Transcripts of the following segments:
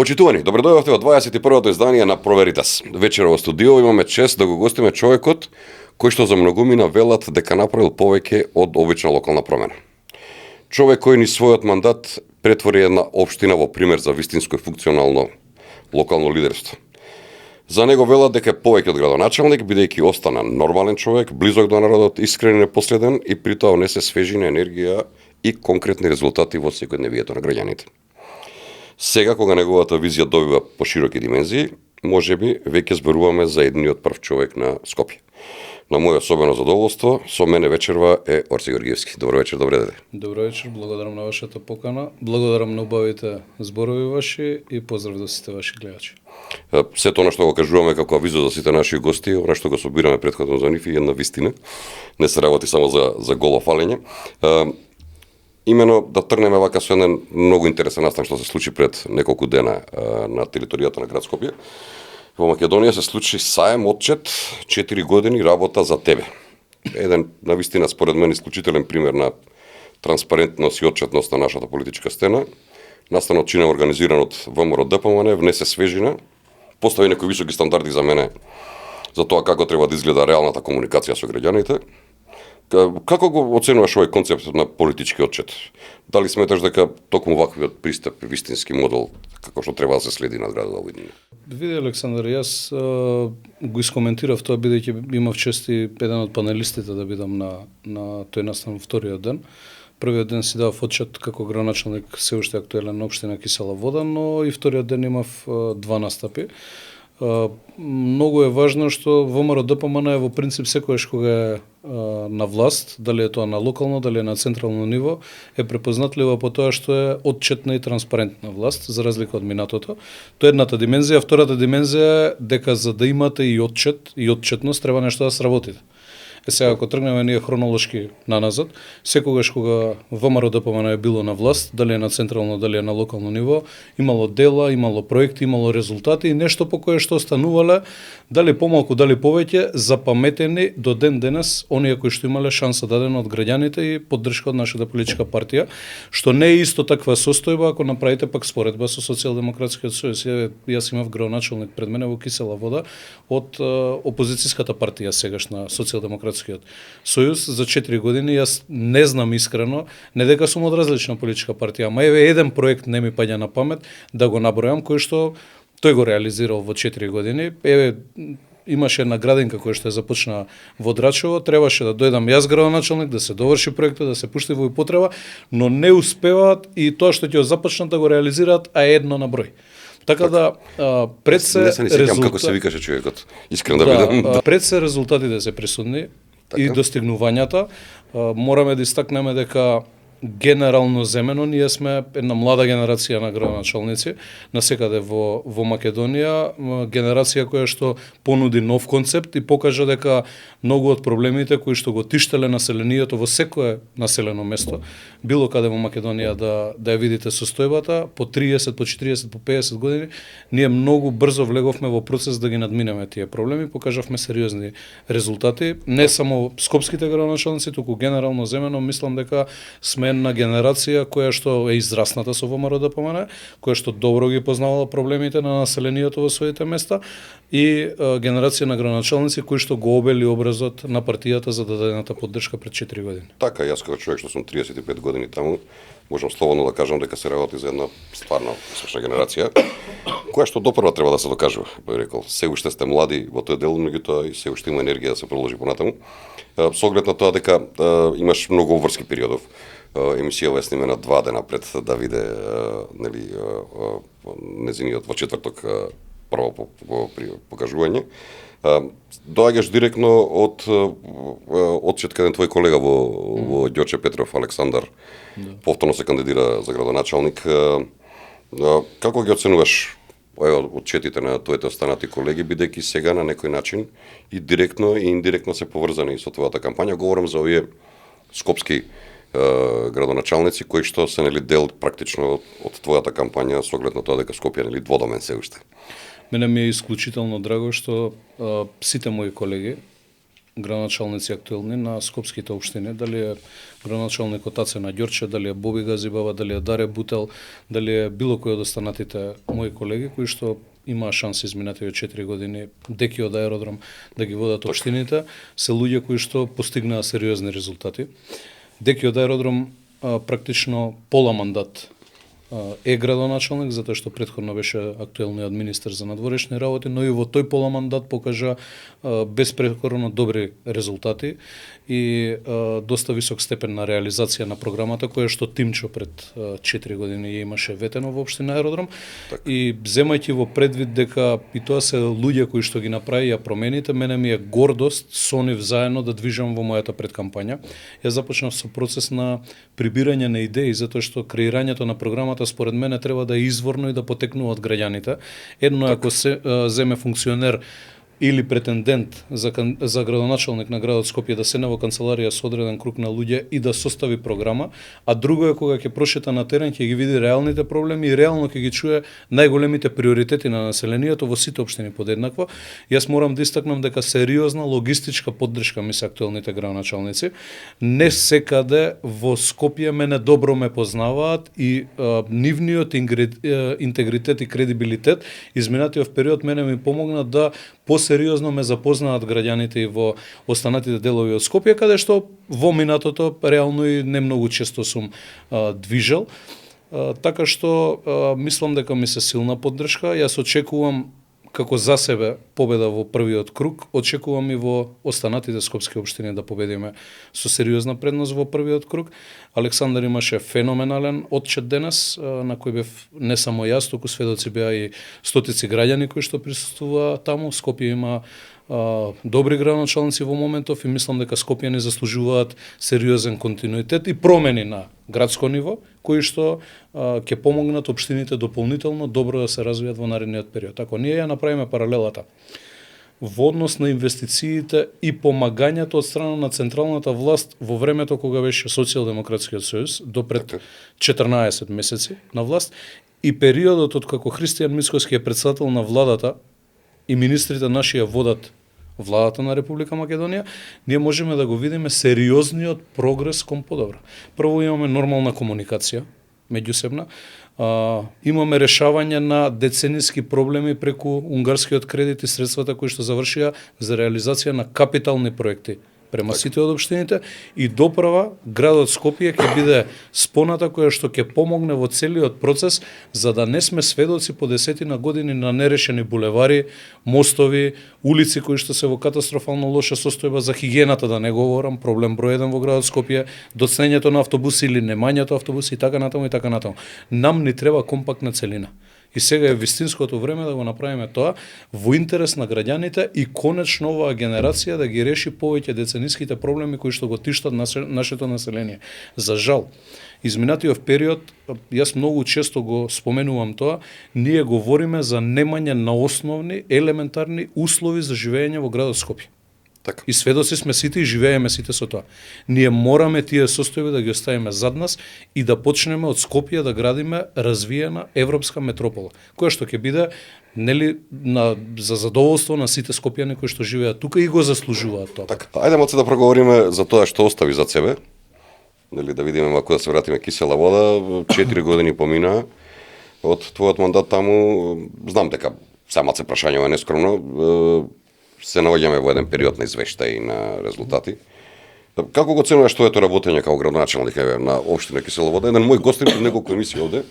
Почитувани, добре дојдовте во 21-то издание на Проверитас. Вечера во студио имаме чест да го гостиме човекот кој што за многумина велат дека направил повеќе од обична локална промена. Човек кој ни својот мандат претвори една општина во пример за вистинско и функционално локално лидерство. За него велат дека е повеќе од градоначалник, бидејќи остана нормален човек, близок до народот, искрен и непоследен и при тоа несе свежина, енергија и конкретни резултати во секојдневието на граѓаните. Сега, кога неговата визија добива пошироки димензии, можеби веќе зборуваме за едниот прв човек на Скопје. На моје особено задоволство, со мене вечерва е Орси Георгиевски. Добро вечер, добре дојде. Добро вечер, благодарам на вашата покана, благодарам на убавите зборови ваши и поздрав до сите ваши гледачи. Сето она што го кажуваме како авизо за сите наши гости, она што го собираме претходно за нив е една вистина. Не се работи само за голо фалење. Имено да тргнеме вака со еден многу интересен настан што се случи пред неколку дена на територијата на град Скопје. Во Македонија се случи саем отчет 4 години работа за тебе. Еден навистина според мен исклучителен пример на транспарентност и отчетност на нашата политичка сцена. Настанот чинен организиран од ВМРО ДПМН, внесе свежина, постави некои високи стандарди за мене за тоа како треба да изгледа реалната комуникација со граѓаните. Како го оценуваш овој концепт на политички отчет? Дали сметаш дека токму ваквиот пристап е вистински модел како што треба да се следи на градот Обидина? Види, Александар, јас го искоментирав тоа бидејќи имав чест и еден од панелистите да бидам на тој настан вториот ден. Првиот ден си дав отчет како градоначалник се уште актуелен на општина Кисела Вода, но и вториот ден имав два настапи. Многу е важно што ВМРО ДПМН е во принцип секојаш кога е на власт, дали е тоа на локално, дали е на централно ниво, е препознатлива по тоа што е отчетна и транспарентна власт, за разлика од минатото. Тоа е едната димензија. Втората димензија е дека за да имате и отчет и отчетност треба нешто да сработите. Сега, ако тргнеме ние хронолошки наназад, секогаш кога ВМРО ДПМН е било на власт, дали е на централно, дали е на локално ниво, имало дела, имало проекти, имало резултати и нешто по кое што останувале, дали помалку, дали повеќе, запаметени до ден денес, оние кои што имале шанса дадена од граѓаните и поддршка од нашата политичка партија, што не е исто таква состојба ако направите пак споредба со Социјалдемократскиот сојуз. Јас имав градоначалник пред мене во Кисела Вода од опозицијската партија сегашна Социјалдемократскиот сојуз за 4 години. Јас не знам искрено, не дека сум од различна политичка партија, ама еве еден проект не ми паѓа на памет да го набројам кој што тој го реализирал во 4 години. Еве имаше една градинка која што е започна во Драчево, требаше да дојдам јас градоначалник, да се доврши проектот, да се пушти во употреба, но не успеваат и тоа што ќе го започнат да го реализираат, а едно на број. Така да пред се не се сеќам како се викаше човекот. Искрено да бидам. Пред се резултатите се присудни и достигнувањата. Мораме да истакнеме дека генерално земено ние сме една млада генерација на градоначалници насекаде во Македонија, генерација која што понуди нов концепт и покажа дека многу од проблемите кои што го тиштеле населението во секое населено место, било каде во Македонија да ја видите состојбата, по 30, по 40, по 50 години, ние многу брзо влеговме во процес да ги надминеме тие проблеми, покажавме сериозни резултати, не само скопските градоначалници, туку генерално земено, мислам дека сме една генерација која што е израсната со ВМРО ДПМН, која што добро ги познавала проблемите на населението во своите места и генерација на градоначалници кои што го обели образот на партијата за дадената поддршка пред 4 години. Така, јас како човек што сум 35 години таму, можам слободно да кажам дека се работи за една стварно успешна генерација, која што допрва треба да се докажува. Бе рекол, се уште сте млади во тој дел, меѓутоа и се уште има енергија да се продолжи понатаму. Со оглед на тоа дека имаш многу обврски периодов. Емисијава е снимена 2 дена пред да виде нели незиниот во четврток прво покажување. Доаѓаш директно од отчет каде твој колега во Ѓорче Петров, Александар, повторно се кандидира за градоначалник. Како ги оценуваш отчетите на твоите останати колеги, бидејќи сега на некој начин и директно и индиректно се поврзани со твојата кампања? Говорам за овие скопски градоначалници кои што се нели дел практично од твојата кампања со оглед на тоа дека Скопје нели дводомен се уште. Мене ми е исклучително драго што сите мои колеги градоначалници актуелни на скопските општини, дали е градоначалникот Ацена Ѓорче, дали е Боби Газибава, дали е Даре Бутел, дали е било кој од останатите мои колеги кои што имаа шанси изминативе 4 години деки од аеродром да ги водат општините, се луѓе кои што постигнаа сериозни резултати. Деки од аеродром практично пола мандат е градоначалник, затоа што претходно беше актуелниот министер за надворешни работи, но и во тој пола мандат покажа безпрекорно добри резултати и доста висок степен на реализација на програмата која што Тимчо пред 4 години ја имаше ветено во општина Аеродром. Так. И земајќи во предвид дека и тоа се луѓе кои што ги направија промените, мене ми е гордост со нив заедно да движам во мојата предкампања. Ја започнав со процес на прибирање на идеи, затоа што креирањето на програмата според мене треба да е изворно и да потекнува од граѓаните. Едно е ако се земе функционер или претендент за градоначалник на градот Скопје да седне во канцеларија со одреден круг на луѓе и да состави програма, а друго е кога ќе прошета на терен, ќе ги види реалните проблеми и реално ќе ги чуе најголемите приоритети на населението во сите општини подеднакво. Јас морам да истакнам дека сериозна логистичка поддршка ми се актуелните градоначалници. Не секаде во Скопје мене добро ме познаваат и нивниот интегритет и кредибилитет изминатиот период мене ми помогна да посериозно ме запознаат граѓаните и во останатите делови од Скопје, каде што во минатото реално и не многу често сум движел. Така што мислам дека ми се силна поддршка. Јас очекувам како за себе победа во првиот круг, очекувам и во останатите скопски општини да победиме со сериозна предност во првиот круг. Александар имаше феноменален отчет денес, на кој бев не само јас, туку сведоци беа и стотици граѓани кои што присуствуваа таму. Скопје има добри градоначалници во моментов и мислам дека Скопјани заслужуваат сериозен континуитет и промени на градско ниво, кои што ќе помогнат општините дополнително добро да се развијат во наредниот период. Ако ние ја направиме паралелата во однос на инвестициите и помагањето од страна на централната власт во времето кога беше Социјалдемократскиот сојуз до пред 14 месеци на власт и периодот од како Христијан Мицкоски е председател на владата и министрите наши ја водат владата на Република Македонија, ние можеме да го видиме сериозниот прогрес кон подобро. Прво имаме нормална комуникација меѓусебна, имаме решавање на децениски проблеми преку унгарскиот кредит и средствата кои што завршија за реализација на капитални проекти према сите од општините и доправа градот Скопје ќе биде споната која што ќе помогне во целиот процес за да не сме сведоци по десетина години на нерешени булевари, мостови, улици кои што се во катастрофално лоша состојба, за хигиената да не говорам, проблем број 1 во градот Скопје, доцнењето на автобуси или немањето автобуси и така натаму и така натаму. Нам ни треба компактна целина. И сега е вистинското време да го направиме тоа во интерес на граѓаните и конечно оваа генерација да ги реши повеќе децениските проблеми кои што го тиштат нашето население. За жал, изминатиот период, јас многу често го споменувам тоа, ние говориме за немање на основни, елементарни услови за живење во градот Скопје. Така. И сведоци сме сите и живееме сите со тоа. Ние мораме тие состојби да ги оставиме зад нас и да почнеме од Скопје да градиме развиена европска метропола, која што ќе биде нели за задоволство на сите скопјани кои што живеат тука и го заслужуваат тоа. Така, ајде моци да проговориме за тоа што остави за себе. Нели да видиме ако да се вратиме кисела вода, 4 години помина од твојот мандат таму, знам дека само се прашањава нескромно, се наоѓаме во еден период на извештаи и на резултати. Како го оценуваш твоето работење како градоначалник на општина Кисела вода? Еден мој гостин пред неколку емисии овде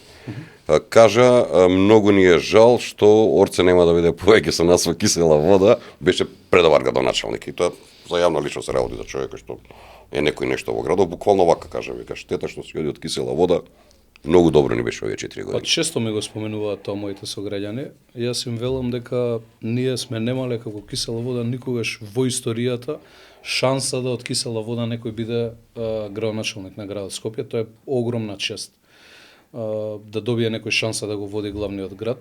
кажа многу ни е жал што Орце нема да биде повеќе со нас во Кисела вода, беше предобар градоначалник и тоа за јавна личност се работи за човека што е некој нешто во градот, буквално вака кажа, вика штета што си оди од Кисела вода. Многу добро ни беше овие 4 години. Често ми го споменуваат тоа моите сограѓани. Јас им велам дека ние сме немале како Кисела вода никогаш во историјата шанса да од Кисела вода некој биде градоначалник на градот Скопје. Тоа е огромна чест да добие некој шанса да го води главниот град.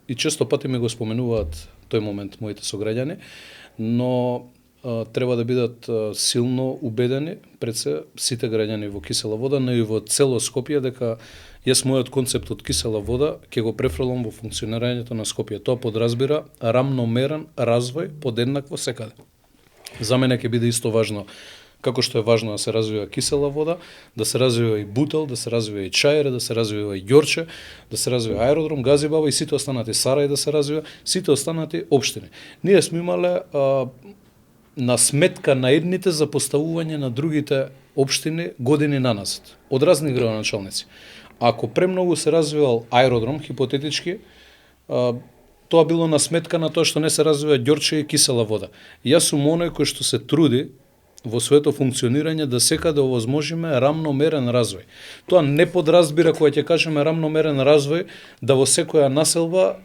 И често пати ми го споменуваат тој момент моите сограѓани, но треба да бидат силно убедени пред се сите граѓани во Кисела вода, но и во цело Скопје дека Јас мојот концепт од кисела вода ќе го префрлам во функционирањето на Скопје. Тоа подразбира рамномерен развој подеднакво секаде. За мене ќе биде исто важно како што е важно да се развива кисела вода, да се развива и Бутел, да се развива и Чајре, да се развива и Ѓорче, да се развива аеродром, Газибаба и сите останати Сарај да се развива, сите останати општини. Ние сме имале на сметка на едните за поставување на другите општини години наназад, од разни градоначалници. Ако премногу се развивал аеродром, хипотетички, тоа било на сметка на тоа што не се развива Ѓорче и кисела вода. Јас сум оној кој што се труди во своето функционирање да секаде овозможиме рамномерен развој. Тоа не подразбира кога ќе кажеме рамномерен развој да во секоја населба,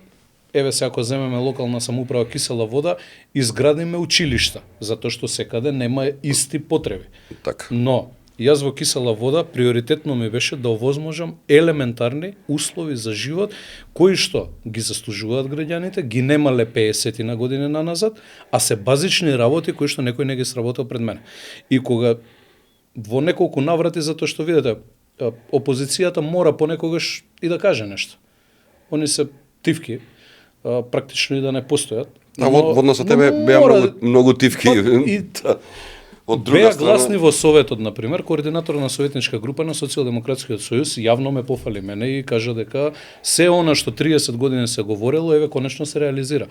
еве се ако земеме локална самоуправа кисела вода, изградиме училишта, затоа што секаде нема исти потреби. Така. Но јас во кисела вода приоритетно ми беше да овозможам елементарни услови за живот кои што ги заслужуваат граѓаните, ги немале 50 на години наназад, а се базични работи кои што некој не ги сработил пред мене. И кога во неколку наврати, затоа што видите, опозицијата мора понекогаш и да каже нешто. Они се тивки, практично и да не постојат. А во однос со тебе беа многу тивки. Од друга беа гласни во Советот, например, координатор на Советничка група на Социјалдемократскиот сојуз јавно ме пофали мене и кажа дека се она што 30 години се говорело, еве конечно се реализира.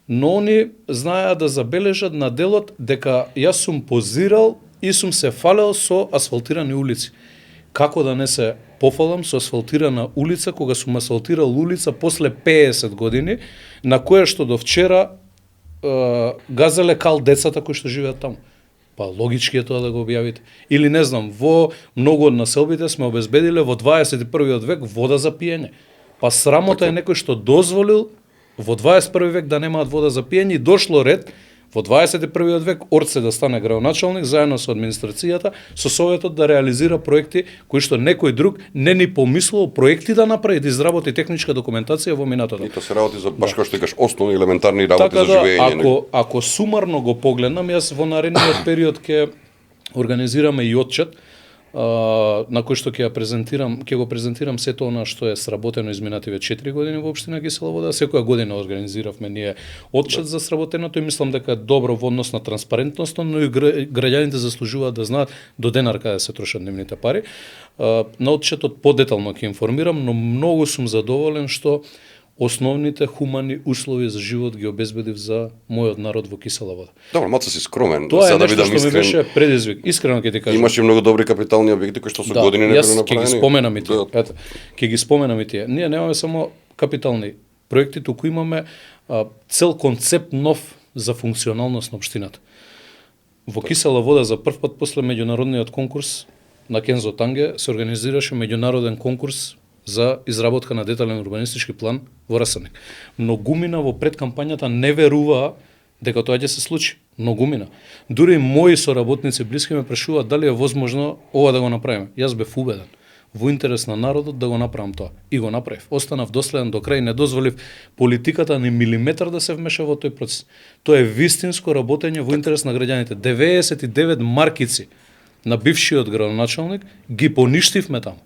Но они знаеа да забележат на делот дека јас сум позирал и сум се фалел со асфалтирани улици. Како да не се пофалам со асфалтирана улица, кога сум асфалтирал улица после 50 години, на која што до вчера газеле кал децата кои што живеат таму. Па логички е тоа да го објавите. Или не знам, во многу од населбите сме обезбедиле во 21. век вода за пиење. Па срамота е некој што дозволил во 21. век да немаат вода за пиење и дошло ред во 21. век Орце да стане градоначалник заедно со администрацијата, со Советот да реализира проекти кои што некој друг не ни помислил проекти да направи, да изработи техничка документација во минатото. И тоа се работи за баш како што кажеш основни елементарни работи така за живење. Ако сумарно го погледнам, јас во наредниот период ќе организираме и отчет на кој што ќе го презентирам сето она што е сработено изминативе 4 години во општина Кисела вода. Секоја година организиравме ние отчет за сработеното и мислам дека е добро во однос на транспарентноста, но и граѓаните заслужуваат да знаат до денар каде се трошат нивните пари. На отчетот подетално ќе информирам, но многу сум задоволен што основните хумани услови за живот ги обезбедив за мојот народ во Кисела вода. Добро, малку си скромен. Тоа е нешто што ми беше предизвик. Искрено ќе ти кажам. Имаше многу добри капитални објекти кои што со години не биле направени. Ќе ги споменам и тие. Ето, ќе ги споменам и тие. Ние немаме само капитални проекти, туку имаме цел концепт нов за функционалност на општината. Во Кисела вода за прв пат после меѓународниот конкурс на Кензо Танге се организираше меѓународен конкурс за изработка на детален урбанистички план во Расарник. Многумина во предкампањата не веруваа дека тоа ќе се случи. Многумина. Дури и мои соработници блиски ме прашуваат дали е возможно ова да го направиме. Јас бев убеден во интерес на народот да го направам тоа. И го направив. Останав доследен до крај, не дозволив политиката ни милиметар да се вмеша во тој процес. Тоа е вистинско работење во интерес на граѓаните. 99 маркици на бившиот градоначалник ги поништивме таму.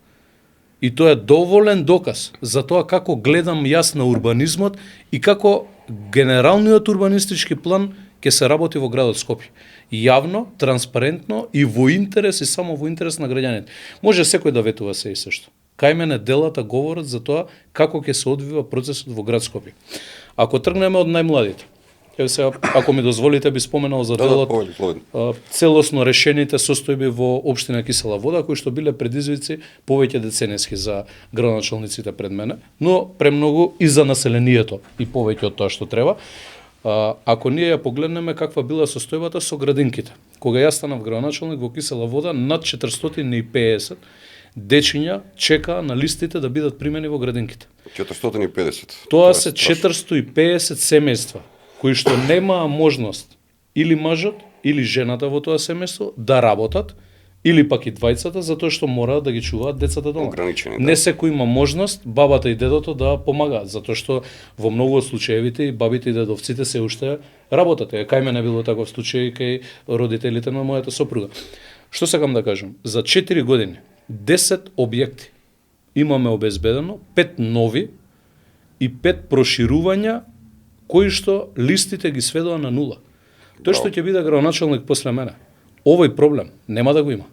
И тоа е доволен доказ за тоа како гледам јас на урбанизмот и како генералниот урбанистички план ќе се работи во градот Скопје. Јавно, транспарентно и во интерес и само во интерес на граѓаните. Може секој да ветува се и се што. Кај мене делата говорат за тоа како ќе се одвива процесот во град Скопје. Ако тргнеме од најмладите, еве сега, ако ми дозволите, би споменал за делот целосно решените состојби во општина Кисела вода, кои што биле предизвици повеќе деценијски за градоначалниците пред мене, но премногу и за населението и повеќе од тоа што треба. Ако ние ја погледнеме каква била состојбата со градинките. Кога јас станав градоначалник во Кисела вода, над 450 дечиња чекаа на листите да бидат примени во градинките. 450. Тоа се 450 семејства кои што немаа можност или мажот или жената во тоа семејство да работат, или пак и двајцата, затоа што мораат да ги чуваат децата дома. Не секој има можност бабата и дедото да помагаат, затоа што во многу од случаевите и бабите и дедовците се уште работат. Кај мене било таков случај кај родителите на мојата сопруга. Што сакам да кажам? За 4 години 10 објекти имаме обезбедено 5 нови и 5 проширувања кои што листите ги сведува на нула. Тој што ќе биде градоначалник после мене, овој проблем нема да го има.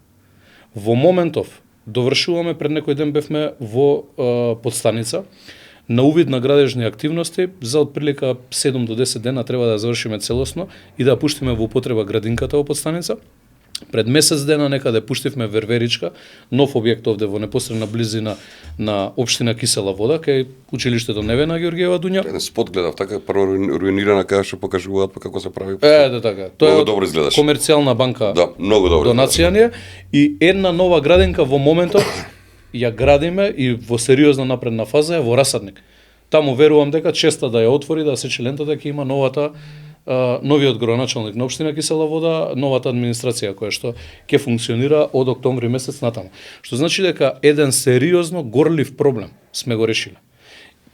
Во моментов довршуваме, пред некој ден бевме во подстаница на увид на градежни активности, за отприлика 7 до 10 дена треба да завршиме целосно и да пуштиме во употреба градинката во подстаница. Пред месец дена некаде пуштивме Верверичка, нов објект овде во непосредна близина на општина Кисела вода, кај училиштето Невена Георгиева Дуња. Еден спот гледав така, прво руинирана кај што покажуваат па како се прави. Да, така. Тоа Многу е добро изгледаш. Комерцијална банка. Да, многу добро. Донација ни е и една нова градинка во моментот ја градиме и во сериозна напредна фаза е во Расадник. Таму верувам дека честа да ја отвори, да сече лентата, ќе има новиот градоначалник на општина Кисела вода, новата администрација која што ќе функционира од октомври месец натаму. Што значи дека еден сериозно горлив проблем сме го решиле.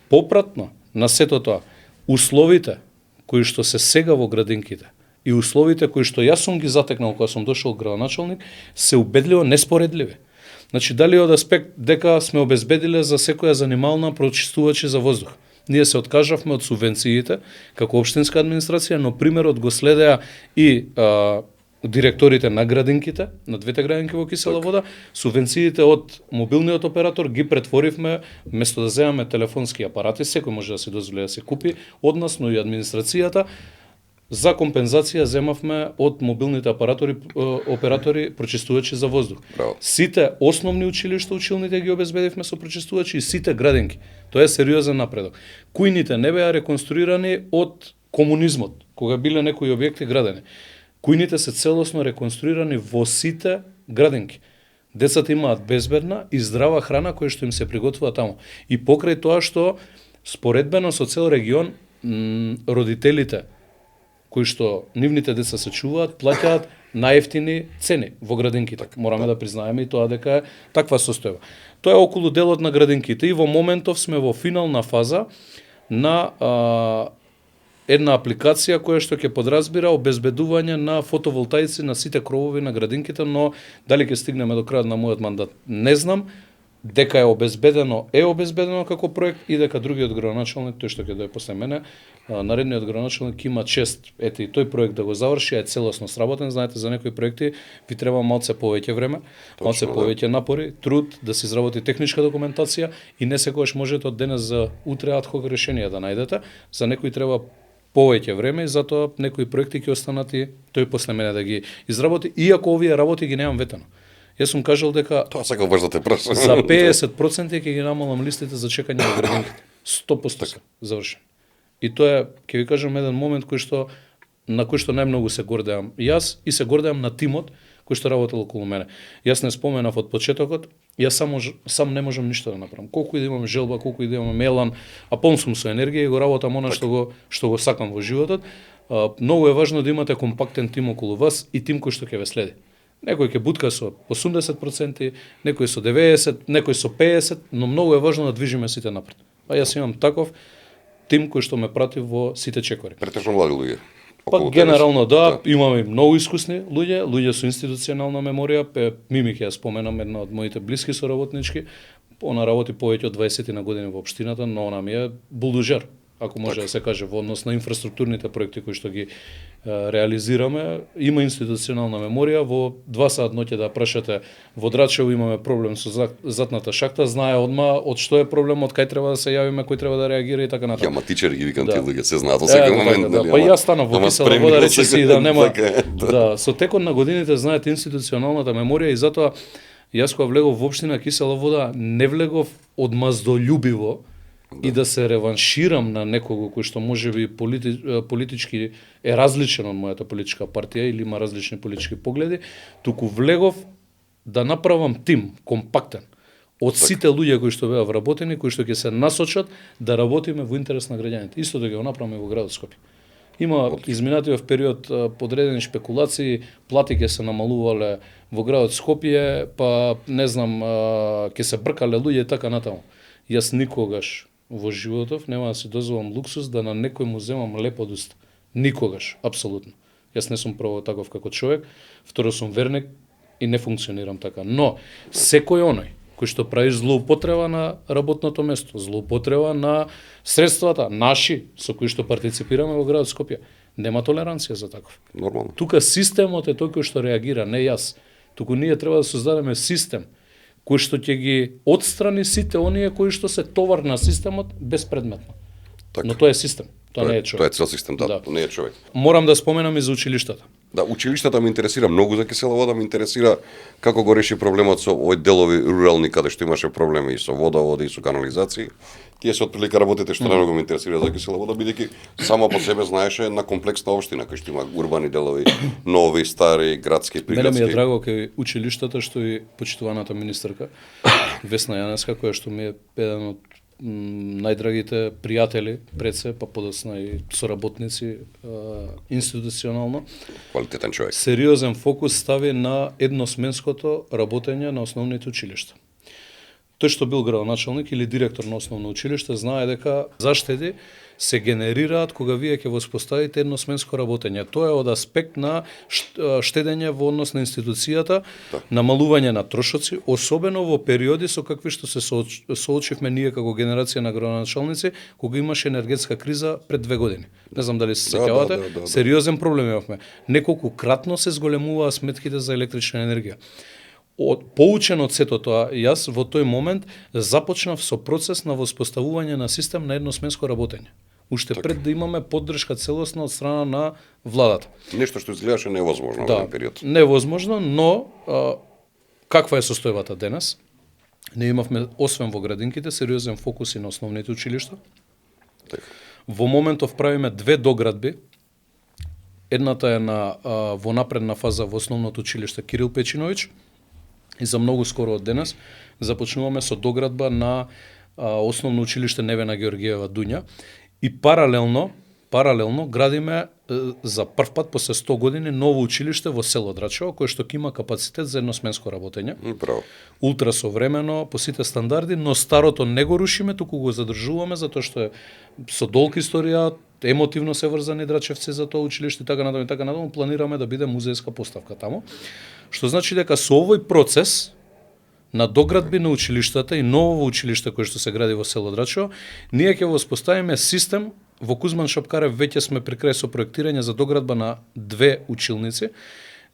Попратно на сето тоа, условите кои што се сега во градинките и условите кои што јас сум ги затекнал кога сум дошол градоначалник се убедливо неспоредливи. Значи, дали од аспект дека сме обезбедиле за секоја занимална прочистувачи за воздух. Ние се откажавме од субвенциите како општинска администрација, но примерот го следеа и директорите на градинките, на двете градинки во Кисела вода. Субвенциите од мобилниот оператор ги претворивме, место да земаме телефонски апарати, секој може да се дозволи да се купи од нас, но и администрацијата. За компензација земавме од мобилните оператори прочистувачи за воздух. Браво. Сите основни училишта, училните ги обезбедивме со прочистувачи и сите градинки. Тоа е сериозен напредок. Кујните не беа реконструирани од комунизмот, кога биле некои објекти градени. Кујните се целосно реконструирани во сите градинки. Децата имаат безбедна и здрава храна која што им се приготвува таму. И покрај тоа што споредбено со цел регион родителите кои што нивните деца се чуваат, плаќаат најефтини цени во градинките. Мораме да признаеме и тоа дека е таква состојба. Тоа е околу делот на градинките и во моментов сме во финална фаза на една апликација која што ќе подразбира обезбедување на фотоволтаици на сите кровови на градинките, но дали ќе стигнеме до крајот на мојот мандат не знам. Дека е обезбедено како проект и дека другиот градоначалник, тој што ќе дое после мене, наредниот градоначалник има чест, ете и тој проект да го заврши, е целосно сработен. Знаете, за некои проекти ви треба малце повеќе време, малце повеќе напори, труд да се изработи техничка документација и не секогаш можете од денес за утре адхок решение да најдете. За некои треба повеќе време и затоа некои проекти ќе останат и тој после мене да ги изработи, иако овие работи ги немам ветено. Јас сум кажал дека тоа сакав баш да те прашам. За 50% ќе ги намалам листите за чекање на градинките. 100% завршен. И тоа е, ќе ви кажам, еден момент на кој што најмногу се гордеам јас и се гордеам на тимот кој што работел околу мене. Јас не споменав од почетокот, јас сам не можам ништо да направам. Колку и да имам желба, колку и да имам мелан, а полн сум со енергија и го работам она што го сакам во животот. Многу е важно да имате компактен тим околу вас и тим кој што ќе ве следи. Некој ќе бутка со 80%, некој со 90%, некој со 50%, но многу е важно да движиме сите напред. А јас имам таков тим кој што ме прати во сите чекори. Претежно млади луѓе. Па генерално да, имаме многу искусни луѓе со институционална меморија. Мими ќе ја споменам, една од моите блиски соработнички. Она работи повеќе од 20 на години во општината, но она ми е булдожер, ако може да се каже, во однос на инфраструктурните проекти кои што ги реализираме. Има институционална меморија. Во 2 сат ноќе да прашате во Драчево имаме проблем со затната шахта, знае одма од што е проблемот, кај треба да се јавиме, кој треба да реагира и така натаму. Ја матичери ги викам тие луѓе, се знаат во секој момент. Да, па јас станав во Кисела вода, рече си да нема. Да, со текот на годините знаете институционалната меморија и затоа јас кога влегов во општина Кисела вода не влегов одмаздолюбиво и да се реванширам на некого кој што можеби политички е различен од мојата политичка партија или има различни политички погледи, туку влегов да направам тим компактен од сите луѓе кои што беа вработени, кои што ќе се насочат да работиме во интерес на граѓаните. Исто да го направиме во градот Скопје. Има изминатиот период подредени шпекулации, плати ќе се намалувале во градот Скопје, па не знам, ќе се бркале луѓе и така натаму. Јас никогаш во животов нема да си дозволам луксус да на некој му земам леп од уста. Никогаш, апсолутно. Јас не сум прво таков како човек, второ сум верник и не функционирам така. Но секој оној кој што прави злоупотреба на работното место, злоупотреба на средствата наши со кои што партиципираме во градот Скопје. Нема толеранција за таков. Нормално. Тука системот е тој кој што реагира, не јас. Туку ние треба да создадеме систем кој што ќе ги отстрани сите оние кои што се товар на системот безпредметно. Така. Но тоа е систем, тоа не е човек. Тоа е цел систем, да, тоа не е човек. Морам да споменам и за училиштата. Да, училиштата ме интересира многу за кисела вода, ме интересира како го реши проблемот со овој делови рурални каде што имаше проблеми и со водоводи и со канализации. Тие се отприлика работите што најмногу ме интересира за кисела вода, бидејќи сама по себе знаеше една комплексна општина кај што има урбани делови, нови, стари, градски, приградски. Мене ми е драго кај училиштата што и почитуваната министерка Весна Јанеска, која што ми е еден од најдрагите пријатели пред се, па подоцна и соработници институционално. Квалитетен човек. Сериозен фокус стави на едносменското работење на основните училишта. Тој што бил градоначалник или директор на основно училиште знае дека заштеди се генерираат кога вие ќе воспоставите едносменско работење. Тоа е од аспект на штедење во однос на институцијата, намалување на трошоци, особено во периоди со какви што се соочивме ние како генерација на градоначалници, кога имаше енергетска криза пред 2 години. Не знам дали се сеќавате, сериозен проблем имавме. Неколку кратно се зголемуваа сметките за електрична енергија. Поучен од сето тоа, јас во тој момент започнав со процес на воспоставување на систем на едносменско работење. Уште пред да имаме поддршка целосна од страна на владата. Нешто што изгледаше невозможно во тој период. Невозможно, но каква е состојбата денес? Не имавме, освен во градинките, сериозен фокус и на основните училишта. Во моментов правиме 2 доградби. Едната е во напредна фаза во основното училиште Кирил Печиновиќ, и за многу скоро од денес започнуваме со доградба на основно училиште Невена Георгиева Дуња и паралелно градиме за прв пат после 100 години ново училиште во село Драчево кое што ќе има капацитет за едносменско работење. Право. Ултрасовремено по сите стандарди, но старото не го рушиме, туку го задржуваме затоа што е со долг историја, емотивно се врзани драчевци за тоа училиште, така надолу планираме да биде музејска поставка таму. Што значи дека со овој процес на доградби на училиштата и ново училиште кое што се гради во село Драчево, ние ќе воспоставиме систем. Во Кузман Шапкарев веќе сме при крај со проектирање за доградба на 2 училници.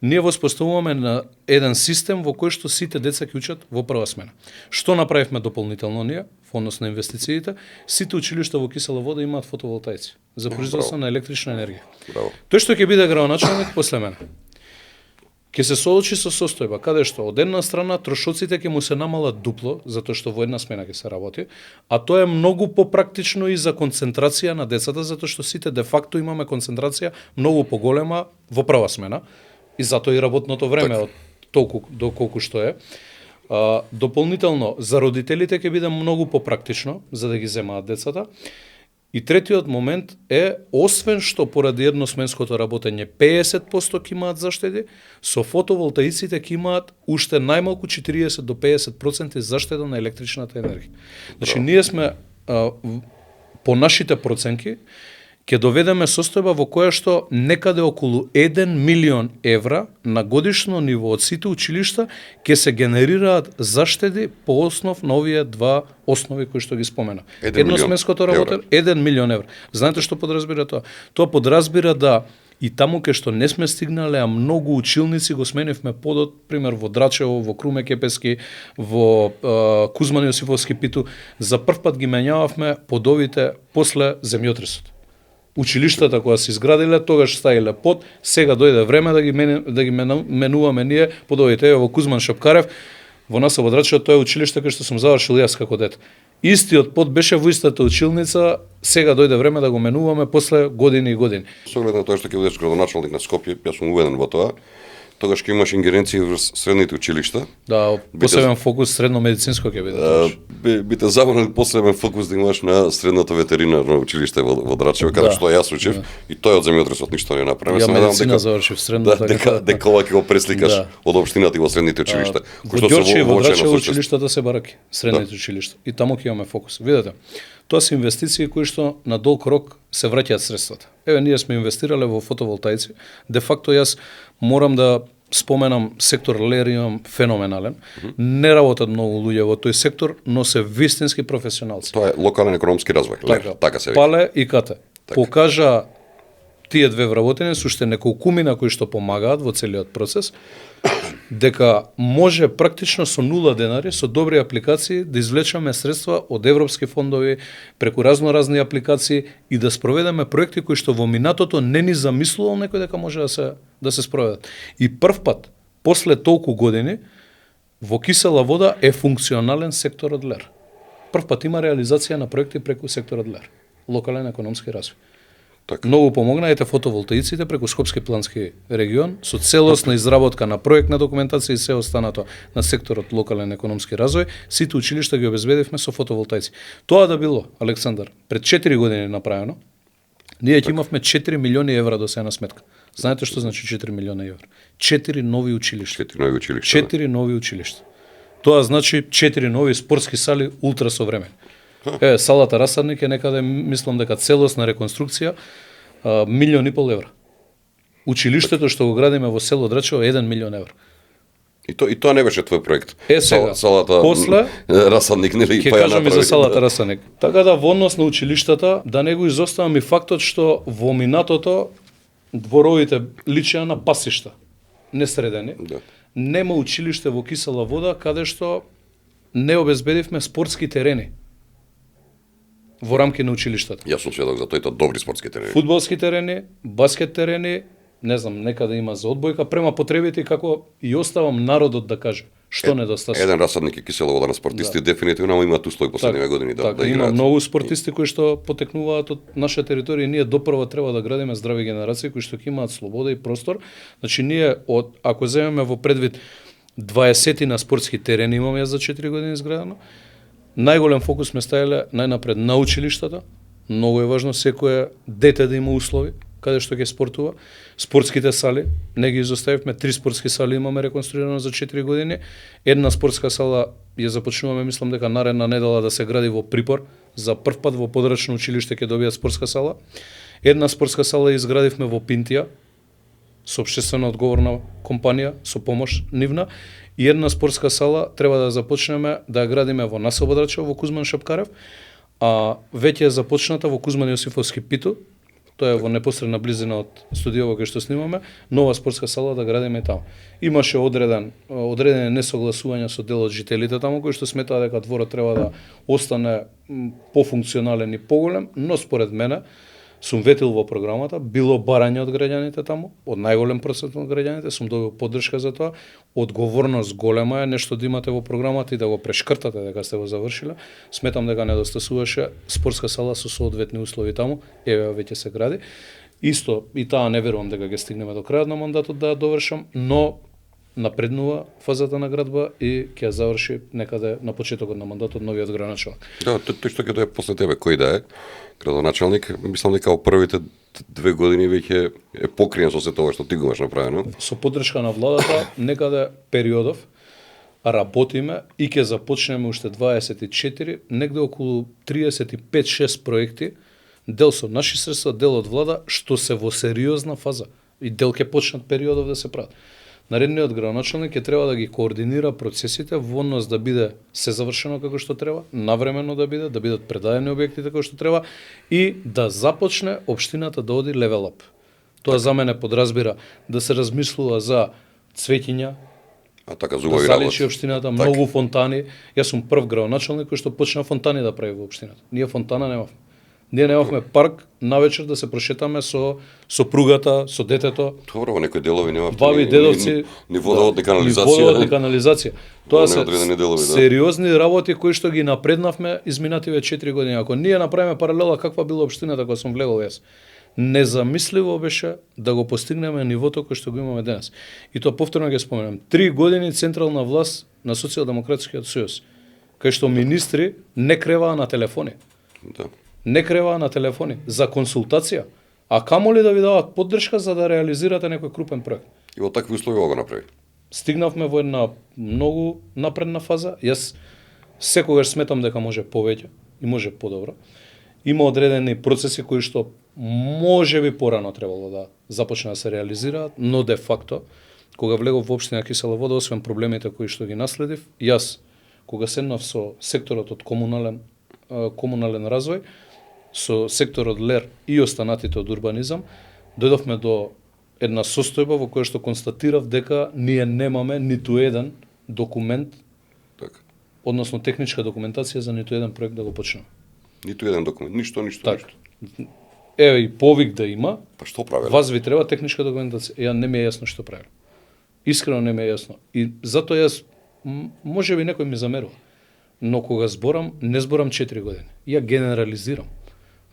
Ние воспоставуваме на еден систем во кој што сите деца ќе учат во прва смена. Што направивме дополнително ние во однос на инвестициите? Сите училишта во Кисела Вода имаат фотоволтаици за производство на електрична енергија. Браво. Тој што ќе биде градоначалник после мене ќе се соочи со состојба каде што од една страна трошоците ќе му се намалат дупло, затоа што во една смена ќе се работи, а тоа е многу попрактично и за концентрација на децата, затоа што сите де факто имаме концентрација многу поголема во прва смена и затоа и работното време од толку до колку што е. Дополнително за родителите ќе биде многу попрактично за да ги земаат децата. И третиот момент е, освен што поради едносменското работење 50% ќе имаат заштеди, со фотоволтаиците ќе имаат уште најмалку 40 до 50% заштеда на електричната енергија. Значи, ние сме, по нашите проценки, ќе доведеме состојба во која што некаде околу 1 милион евра на годишно ниво од сите училишта ќе се генерираат заштеди по основ на овие 2 основи кои што ги спомена. Едносменското работење 1 милион евра. Знаете што подразбира тоа? Тоа подразбира да и таму кај што не сме стигнале, а многу училници го сменивме подот, пример во Драчево, во Круме Кепески, во Кузман Јосифовски Питу, за прв пат ги менјававме подовите после земјотресот. Училиштата која се изградиле, тогаш стаиле под, сега дојде време да ги менуваме ние подовите. Во Кузман Шапкарев, во нас во Драчево, тоа е училиште кај што сум завршил јас како дете. Истиот под беше во истата училница, сега дојде време да го менуваме после години и години. Со оглед на тоа што ќе бидеш градоначалник на Скопје, јас сум уведен во тоа, тогаш ќе имаш ингеренции врз средните училишта. Да, посебен фокус средно медицинско ќе биде. Би те забранил посебен фокус да имаш на средното ветеринарно училиште во Драчево, каде што јас учев и тој од земјотресот ништо не направи. Ја медицина завршив средно, дека ова ќе го пресликаш од општината и во средните училишта. Во Ѓорче и во Драчево училиштата се бараки, средните училишта. И таму ќе имаме фокус. Видете, тоа се инвестиции кои што на долг рок се враќаат средствата. Еве, ние сме инвестирале во фотоволтаици. Де факто јас морам да споменам сектор Лер, имам феноменален. Не работат многу луѓе во тој сектор, но се вистински професионалци. Тоа е локален економски развој. Така се вика. Пале и Кате. Покажа тие две вработени со уште неколкумина кои што помагаат во целиот процес, дека може практично со 0 денари, со добри апликации, да извлечеме средства од европски фондови, преку разни апликации и да спроведеме проекти кои што во минатото не ни замислувал некој дека може да се спроведат. И прв пат, после толку години, во кисела вода е функционален секторот Лер. Прв пат има реализација на проекти преку секторот Лер. Локален економски развој. Така. Многу помогна ете фотоволтаиците преку Скопски плански регион со целосна изработка на проектна документација и се останато на секторот локален економски развој, сите училишта ги обезбедивме со фотоволтаици. Тоа да било, Александар, пред 4 години направено, ние ќе имавме 4 милиони евра до сега на сметка. Знаете што значи 4 милиони евра? 4 нови училишта. 4 нови училишта. 4 нови училишта. Тоа значи 4 нови спортски сали ултрасовремени. Салата Расадник е некаде, мислам дека целосна реконструкција, 1,5 милион евра. Училиштето што го градиме во село Драчево е 1 милион евра. И тоа не беше твој проект. Сега, салата после Расадник, нели? Ќе кажам и за салата Расадник. Така да во однос на училиштата, да не го изоставам и фактот што во минатото дворовите личеа на пасишта, несредени. Да. Нема училиште во кисела вода каде што не обезбедивме спортски терени во рамки на училиштата. Јас сум сведок за тоа добри спортски терени. Фудбалски терени, баскет терени, не знам, некаде има за одбојка, према потребите како и оставам народот да каже што недостасува. Еден Расадник е кисела вода на спортисти, дефинитивно, ама имаат услови последниве години да така, играат. Има многу спортисти кои што потекнуваат од наша територија и ние допрва треба да градиме здрави генерации кои што ќе имаат слобода и простор. Значи ние ако земеме во предвид 20 на спортски терени имаме за 4 години изградено. Најголем фокус сме ставиле најнапред на училиштата. Многу е важно секое дете да има услови каде што ќе спортува. Спортските сали, не ги изоставивме, 3 спортски сали имаме реконструирано за 4 години. Една спортска сала ја започнуваме, мислам дека наредна недела да се гради во Припор. За прв пат во подрачно училиште ќе добијат спортска сала. Една спортска сала изградивме во Пинтија со општествено одговорна компанија, со помош нивна. И една спортска сала треба да започнеме да ја градиме во населба Драчево, во Кузман Шапкарев, а веќе е започната во Кузман Јосифовски Питу, тоа е во непосредна близина од студијава кај што снимаме, нова спортска сала да градиме таму. Имаше одредени несогласувања со дел од жителите таму, кои што сметаа дека дворот треба да остане пофункционален и поголем, но според мене, сум ветил во програмата, било барање од граѓаните таму, од најголем процент од граѓаните, сум добил поддршка за тоа, одговорност голема е нешто да имате во програмата и да го прешкртате дека сте го завршиле. Сметам дека недостасуваше спортска сала со соодветни услови таму, еве веќе се гради. Исто и таа не верувам дека ќе стигнеме до крајот на мандатот да ја довршам, но напреднува фазата на градба и ќе ја заврши некаде на почетокот на мандатот новиот градоначалник. Да, тој што ќе дое после тебе, кој да е градоначалник, мислам дека во првите 2 години веќе е покриен со сето ова што ти го имаш направено. Со поддршка на владата, некаде периодов работиме и ќе започнеме уште 24, негде околу 35-6 проекти, дел со наши средства, дел од влада, што се во сериозна фаза. И дел ќе почнат периодов да се прават. Наредниот градоначалник ќе треба да ги координира процесите во однос да биде се завршено како што треба, навремено да бидат предадени објектите како што треба и да започне општината да оди level up. Тоа за мене подразбира да се размислува за цветиња, така да заличи општината, многу фонтани. Јас сум прв градоначалник кој што почна фонтани да прави во општината. Ние фонтана немавме. Ние немавме парк навечер да се прошетаме со сопругата, со детето. Добро, во некои делови немавте баби, дедовци, ни водовод, ни канализација. Ни водовод, ни канализација. Тоа се сериозни работи кои што ги напреднавме изминативе 4 години. Ако ние направиме паралела каква била општината кога сум влегол јас, незамисливо беше да го постигнеме нивото кој што го имаме денес. И тоа повторно ќе споменам. 3 години централна власт на Социјалдемократскиот сојуз, кај што министри не креваа на телефони. Да. Не креваа на телефони за консултација, а камоли да ви дават поддршка за да реализирате некој крупен проект. И во такви услови го направи. Стигнавме во една многу напредна фаза. Јас секогаш сметам дека може повеќе и може подобро. Има одредени процеси кои што може би порано требало да започнат да се реализираат, но де факто кога влегов во општина Кисела Вода, освен проблемите кои што ги наследив, јас кога седнав со секторот од комунален развој, со секторот ЛЕР и останатите од урбанизам, дојдовме до една состојба во која што констатирав дека ние немаме ниту еден документ, Така. односно техничка документација за ниту еден проект да го почнеме. Ниту еден документ, ништо. Така. Еве и повик да има. Па што правеле? Вас ви треба техничка документација. Ја не ми е јасно што правил. Искрено не ми е јасно. И затоа јас може би некој ми замерува. Но кога зборам, не зборам 4 години. Ја генерализирам.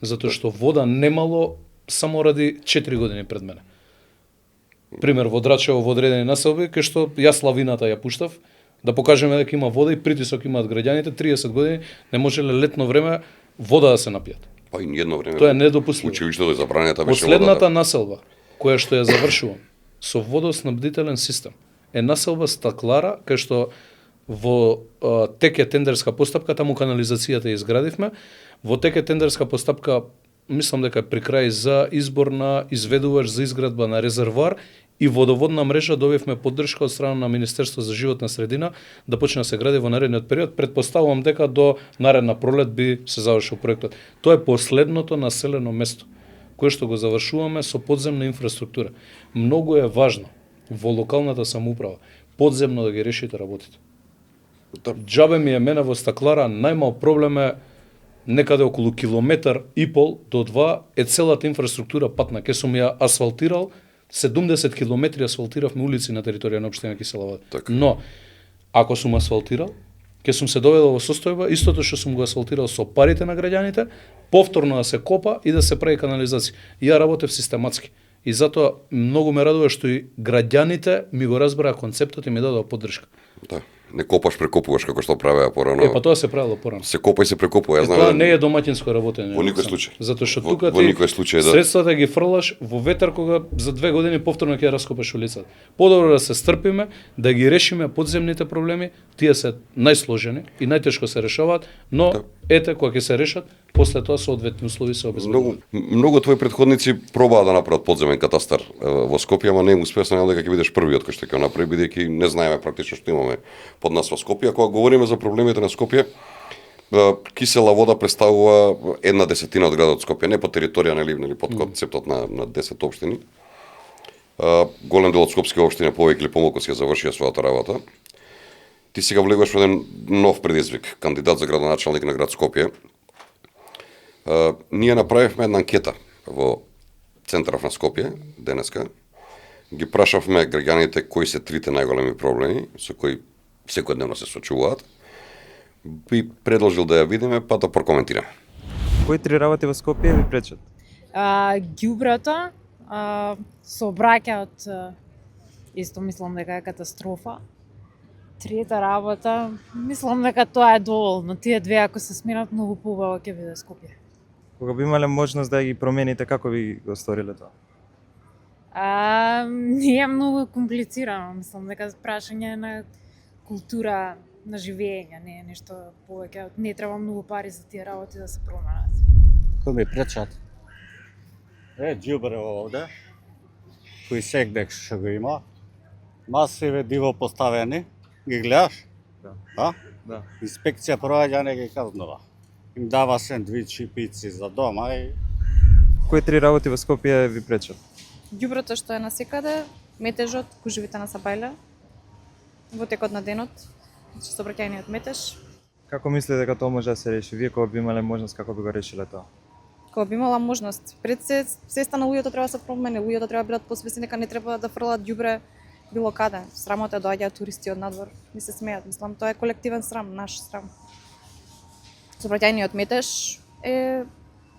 Затоа што вода немало само ради 4 години пред мене. Пример во Драчево во одредени населби кај што јас лавината ја пуштав да покажеме дека има вода и притисок имаат граѓаните, 30 години не можеле летно време вода да се напијат. Па и едно време. Тоа е недопустимо. Училиштето е забранета беше Последната водата. населба која што ја завршувам со водоснабдителен систем е населба Стаклара, кај што во тек е тендерска постапка, таму канализацијата ја изградивме. Во тек е тендерска постапка, мислам дека е при крај за избор на изведувач за изградба на резервоар и водоводна мрежа. Добивме поддршка од страна на Министерство за животна средина да почне да се гради во наредниот период. Предпоставувам дека до наредна пролет би се завршил проектот. Тоа е последното населено место кое што го завршуваме со подземна инфраструктура. Многу е важно во локалната самоуправа подземно да ги решите работите. Џабе ми е мене во Стаклара, најмал проблем е некаде околу километар и пол до 2 е целата инфраструктура патна. Ке сум ја асфалтирал, 70 километри асфалтиравме улици на територија на општина Кисела Вода. Така. Но, ако сум асфалтирал, ке сум се доведал во состојба, истото што сум го асфалтирал со парите на граѓаните, повторно да се копа и да се прави канализација. И ја работев систематски. И затоа многу ме радува што и граѓаните ми го разбраа концептот и ми дадоа поддршка. Да. Не копаш, прекопуваш како што правеа порано. Па тоа се правело порано. Се копа и се прекопува. Ја знам. Тоа не е домаќинско работење. Во никој случај. Затоа што Во- тука во ти никој случај, да. средствата ги фрлаш во ветар кога за 2 години повторно ќе ја раскопаш улицата. Подобро да се стрпиме, да ги решиме подземните проблеми, тие се најсложени и најтешко се решаваат, но Да. ете кога ќе се решат, после тоа соодветни услови се обезбедуваат. Многу твои претходници пробаа да направат подземен катастар во Скопје, ама не успеа. Се надевам дека ќе бидеш првиот кој што ќе го направи, бидејќи не знаеме практично што имаме под нас во Скопје. Кога говориме за проблемите на Скопје, Кисела Вода представува 1/10 од градот Скопје, не по територија, нели под концептот на 10 општини. Голем дел од скопски општини повеќе или помалку си ја завршија својата работа. Ти сега влегуваш во еден нов предизвик, кандидат за градоначалник на град Скопје. Ние направивме една анкета во центарот на Скопје денеска. Ги прашавме граѓаните кои се трите најголеми проблеми со кои секојдневно се соочуваат. Би предложил да ја видиме, па да прокоментираме. Кои 3 работи во Скопје ви пречат? Ѓубрето, сообраќајот исто мислам дека е катастрофа. Трета работа, мислам дека тоа е доволно. Тие две ако се сменат многу поубаво ќе биде Скопје. Кога би имале можност да ги промените, како би го сториле тоа? Не е многу комплицирано, мислам дека прашање на култура на живење, не е нешто повеќе. Не треба многу пари за тие работи да се променат. Кој ми пречат? Ѓубре овде, кој сегдек што го има. Масиве диво поставени, ги гледаш? Да. Да? Инспекција проаѓа, не ги казнува. Им дава сендвичи, пици за дома и Кои 3 работи во Скопје ви пречат? Ѓуброто што е насекаде, метежот, гужвите на Сабајле, во текот на денот, сообраќајниот метеж. Како мислите дека тоа може да се реши? Вие кога би имале можност, како би го решиле тоа? Кога би имала можност, пред сеста на луѓето треба да се промени, луѓето треба да бидат посвесни дека не треба да фрлат ѓубре било каде. Срамота доаѓаат туристи од надвор и се смеат. Мислам, тоа е колективен срам, наш срам. Сообраќајниот метеж е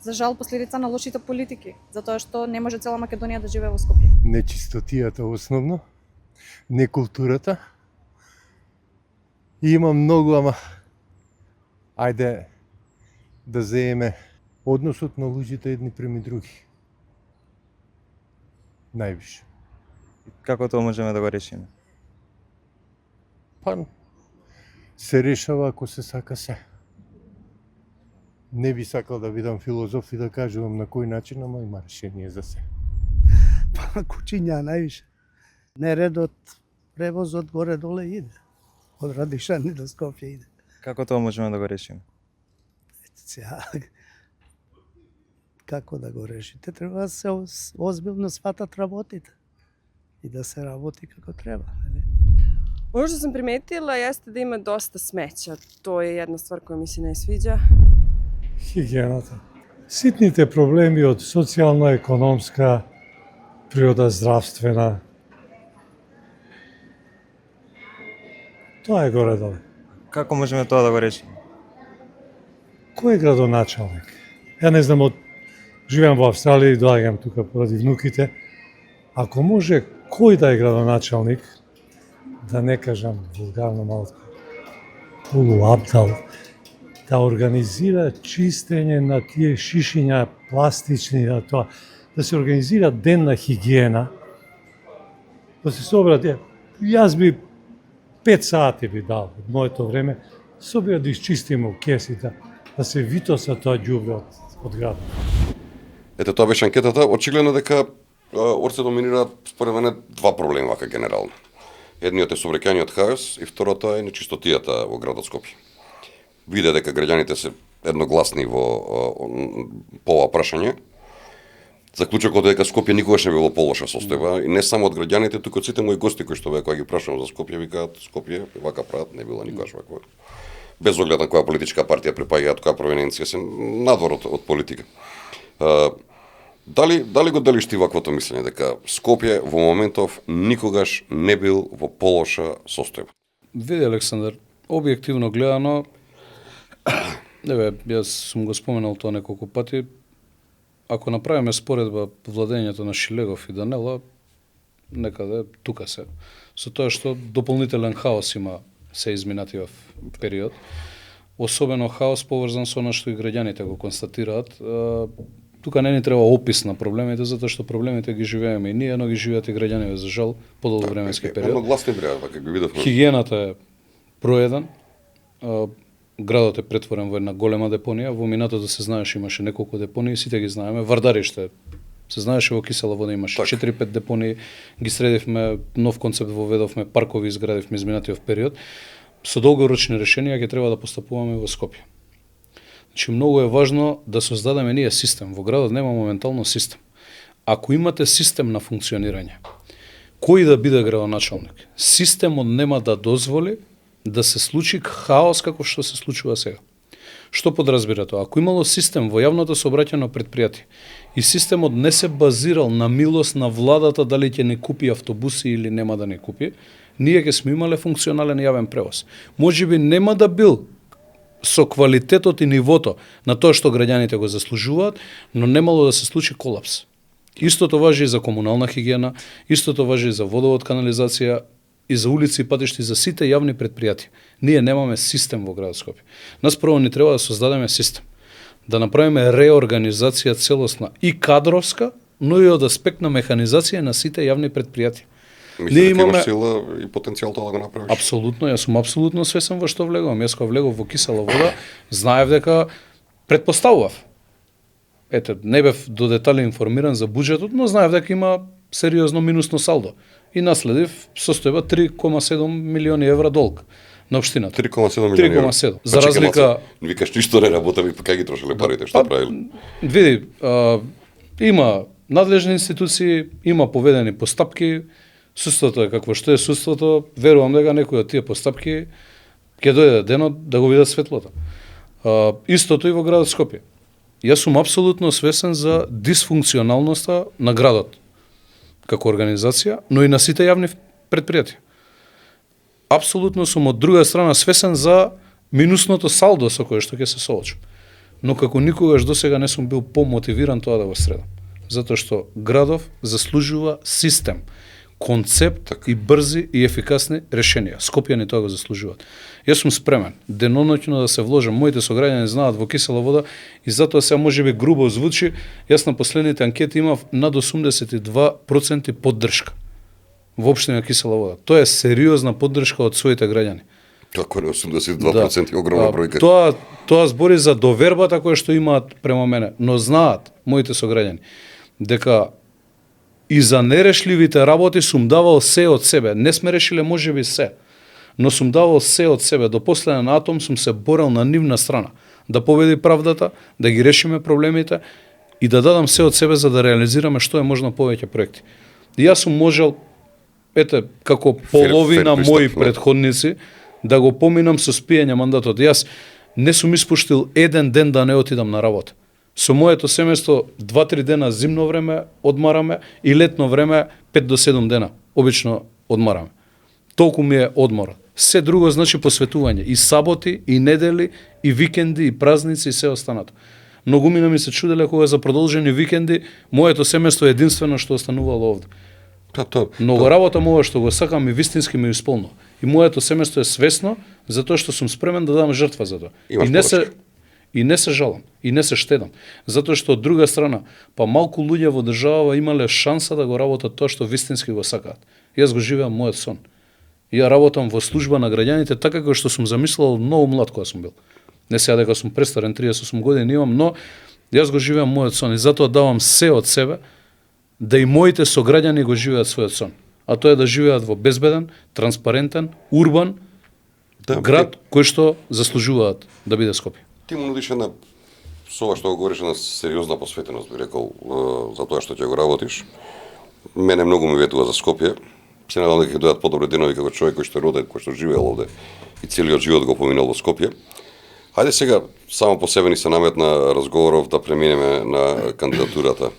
за жал последица на лошите политики, затоа што не може цела Македонија да живее во Скопје. Нечистотијата основно, некултурата. И има многу, ама ајде да земеме односот на луѓето едни преми други. Највише. Како тоа можеме да го решиме? Па се решава ако се сака се. Не би сакал да бидам филозоф и да кажувам на кој начин, ама има решение за се. Па кучиња највише. Нередот, превозот горе-доле иде. Од Радишани до Скопје иде. Како тоа можеме да го решиме? Сега, како да го решите? Треба да се озбилно сватат работите и да се работи како треба. Нели? Ono što sam primetila jeste da ima dosta smeća. To je jedna stvar koja mi se ne sviđa. Хигиената. Ситните проблеми од социјално-економска, природоздравствена. Тоа е горе-доле. Како можеме тоа да го решиме? Кој е градоначалник? Ја не знам, живеам во Австралија и доаѓам тука поради внуките. Ако може кој да е градоначалник, да не кажам вулгарно малку, полуабдал, да организира чистење на тие шишиња пластични, да се организира ден на хигиена, да се собрат, јас би 5 сати би дал од моето време, собира да изчистиме кесите, да се витоса тоа ѓубре од градот. Ете, тоа беше анкетата. Очигледно дека Орце доминира според мене два проблеми вака генерално. Едниот е сообраќајниот хаос и второто е нечистотијата во градот Скопје. Виде дека граѓаните се едногласни по ова прашање. Заклучокот е дека Скопје никогаш не било полоша состојба и не само од граѓаните, туку од сите мои гости кои што беа кога ги прашувам за Скопје, викаат Скопје вака прават, не било никогаш ваква. Без оглед на која политичка партија припаѓаат, која провиненција се надвор од политика. Дали го делиш ти ваквото мислење дека Скопје во моментов никогаш не бил во полоша состојба? Види, Александар, објективно гледано, јас сум го споменал тоа неколку пати, ако направиме споредба владењето на Шилегов и Данела, некаде тука се. Со тоа што дополнителен хаос има се изминатиот период, особено хаос поврзан со она што и граѓаните го констатираат. Тука не ни треба опис на проблемите, затоа што проблемите ги живееме и ние, но ги живеат и граѓаните за жал подолго временски период. Едногласни бреа, вака ги видовме. Хигиената е број 1. Градот е претворен во една голема депонија. Во минатото се знаеше имаше неколку депонии, сите ги знаеме. Вардариште се знаеше во кисела вода имаше 4-5 депонии. Ги средивме, нов концепт воведовме, паркови изградивме изминатиот период. Со долгорочни решенија ќе треба да постапуваме во Скопје. Значи, многу е важно да создадеме ние систем. Во градот нема моментално систем. Ако имате систем на функционирање, кој да биде градоначалник, системот нема да дозволи да се случи хаос како што се случува сега. Што подразбира тоа? Ако имало систем во јавното сообраќајно предпријатие и системот не се базирал на милост на владата дали ќе ни купи автобуси или нема да ни купи, ние ќе сме имале функционален јавен превоз. Можеби нема да бил со квалитетот и нивото на тоа што граѓаните го заслужуваат, но немало да се случи колапс. Истото важи и за комунална хигиена, истото важи и за водовод, канализација, и за улици и патишти, за сите јавни предпријатија. Ние немаме систем во градот Скопје. Нас прво ни треба да создадеме систем. Да направиме реорганизација целосна и кадровска, но и од аспект на механизација на сите јавни предпријатија. Мислите дека имаш сила и потенцијал тоа да го направиш? Апсолутно, јас сум апсолутно свесен во што влегувам. Јас кога влегов во кисела вода, знаев дека претпоставував. Ете, не бев до детали информиран за буџетот, но знаев дека има сериозно минусно салдо. И наследив состојба 3,7 милиони евра долг на општината. 3,7 милиони евра. 3,7. За разлика... Викаш ништо не работам и па кај ги трошеле парите, што правиле? Види, има надлежни институции, има поведени постапки, судството е какво што е судството, верувам дека некои од тие постапки ќе дојде денот да го видат светлото. Истото и во градот Скопје. Јас сум апсолутно свесен за дисфункционалноста на градот како организација, но и на сите јавни предпријатија. Апсолутно сум од друга страна свесен за минусното салдо со кое што ќе се соочам. Но како никогаш досега не сум бил помотивиран тоа да го средам. Затоа што градов заслужува систем, концепт и брзи и ефикасни решенија. Скопјани тоа го заслужуваат. Јас сум спремен деноноќно да се вложам. Моите сограѓани знаат во кисела вода и затоа сега можеби грубо звучи, јас на последните анкети имав над 82% поддршка во општина Кисела вода. Тоа е сериозна поддршка од своите граѓани. Како не 82% да. Огромна бројка. Тоа збори за довербата која што имаат према мене, но знаат моите сограѓани дека И за нерешливите работи сум давал се од себе. Не сме решиле можеби се, но сум давал се од себе. До последен атом сум се борел на нивна страна. Да победи правдата, да ги решиме проблемите и да дадам се од себе за да реализираме што е можно повеќе проекти. И јас сум можел, ете, како половина фер мои пристап, предходници, да го поминам со спиење мандатот. Јас не сум испуштил еден ден да не отидам на работа. Со моето семејство 2-3 дена зимно време одмараме и летно време 5 до 7 дена обично одмараме. Толку ми е одмора. Се друго значи посветување. И саботи, и недели, и викенди, и празници, и се останато. Многумина ми се чуделе кога за продолжени викенди моето семејство е единствено што останувало овде. Много работа ова што го сакам и вистински ми исполнува. И моето семејство е свесно затоа што сум спремен да дам жртва за тоа. И не се жалам, и не се штедам. Затоа што од друга страна, па малку луѓе во државава имале шанса да го работат тоа што вистински го сакаат. Јас го живеам мојот сон. Ја работам во служба на граѓаните така како што сум замислувал многу млад кога сум бил. Не сега дека сум престарен, 38 години имам, но јас го живеам мојот сон и затоа давам се од себе да и моите сограѓани го живеат својот сон. А тоа е да живеат во безбеден, транспарентен, урбан град кој што заслужуваат да биде Скопје. Ти му нудиш една, со ова што го говориш, една сериозна посветеност, би рекол, за тоа што ќе го работиш. Мене многу ми ветува за Скопје. Се надам дека ќе дојдат подобри денови како човек кој што е роден, кој што живеел овде и целиот живот го поминал во Скопје. Хајде сега, само по себе ни се наметна разговоров да преминеме на кандидатурата.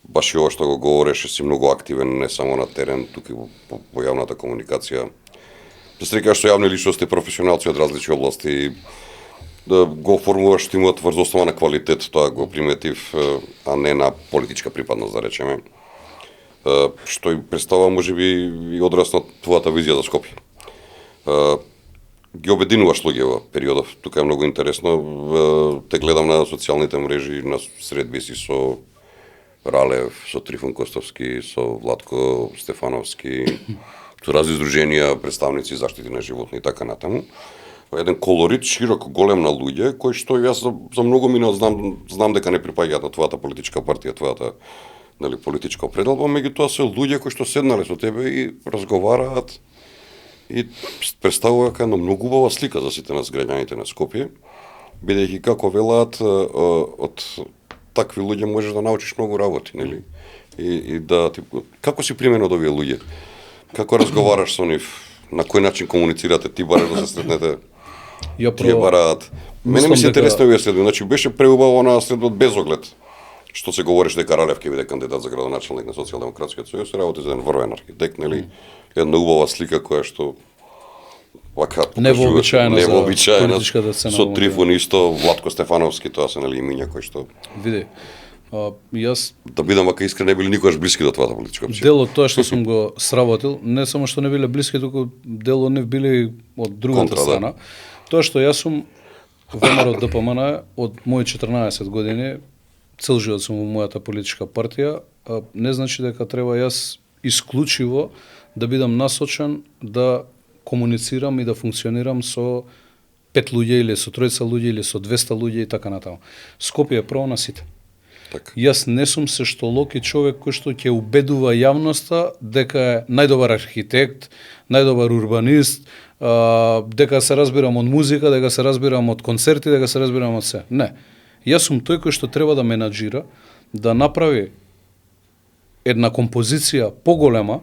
Баш и ова што го говореше, си многу активен, не само на терен, тука и во јавната комуникација. Да се рекаш што јавни личности, професионалци од различни области, да го формуваш тимот врз основа на квалитет, тоа го приметив, а не на политичка припадност, да речеме. Што и представува можеби и одраз на твојата визија за Скопје. Ги обединуваш луѓе во периодов, тука е многу интересно. Те гледам на социјалните мрежи, на средби си со Ралев, со Трифун Костовски, со Владко Стефановски, со разни здруженија, представници заштити на животни и така натаму. Еден колорит, широк, голем на луѓе, кои што јас за многу минут знам дека не припаѓаат на твојата политичка партија, твојата политичка определба, меѓутоа се луѓе кои што седнале со тебе и разговараат и представува како една многу убава слика за сите нас граѓаните на Скопје, бидејќи како велаат од такви луѓе можеш да научиш многу работи, нели? И да како си примен од овие луѓе? Како разговараш со нив? На кој начин комуницирате? Ти бараш да се сретнете? Тие бараат. Мене ми се интересно овие следби. Значи беше преубаво на следбот без оглед. Што се говориш дека Ралев ќе биде кандидат за градоначалник на Социјалдемократскиот сојуз, работи за еден врвен архитект, нели? Една убава слика која што вака невообичаена со Трифун исто, Владко Стефановски, тоа се нели имиња кои што види. Јас да бидам вака искрен, не били никогаш блиски до твојата политичка опција. Дел од тоа што сум го сработил, не само што не биле блиски, туку дел од нив били од другата страна. Тоа што јас сум ВМРО ДПМН од мои 14 години, цел живот сум во мојата политичка партија, не значи дека треба јас исклучиво да бидам насочен да комуницирам и да функционирам со 5 луѓе или со 3 луѓе или со 200 луѓе и така натаму. Скопје е прво на сите. Так. Јас не сум сештолок и човек кој што ќе убедува јавноста дека е најдобар архитект, најдобар урбанист, дека се разбирам од музика, дека се разбирам од концерти, дека се разбирам од се. Не. Јас сум тој кој што треба да менаџира, да направи една композиција поголема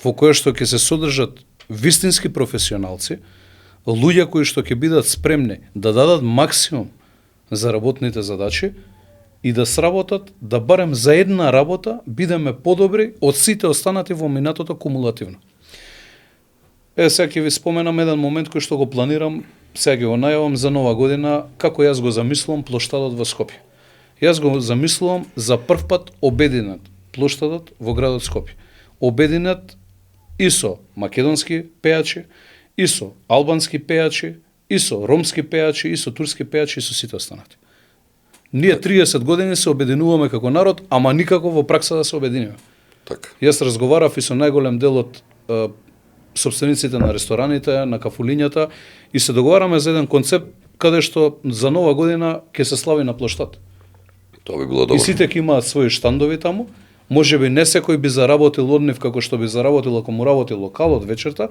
во која што ќе се содржат вистински професионалци, луѓе кои што ќе бидат спремни да дадат максимум за работните задачи и да сработат, да барем за една работа бидеме подобри од сите останати во минатото кумулативно. Сега ќе ви споменам еден момент кој што го планирам, сега ќе го најавам за нова година, како јас го замислувам плоштадот во Скопје. Јас го замислувам за прв пат обединет плоштадот во градот Скопје. Обединет и со македонски пејачи, и со албански пејачи, и со ромски пејачи, и со турски пејачи, и со сите останати. Ние 30 години се обединуваме како народ, ама никако во пракса да се обединиме. Так. Јас разговарав и со најголем дел од собствениците на рестораните, на кафулињата и се договараме за еден концепт каде што за нова година ќе се слави на плоштад. Тоа би било добро. И сите ќе имаат своји штандови таму, Можеби не секој би заработил од нив како што би заработил ако му работи локалот вечерта,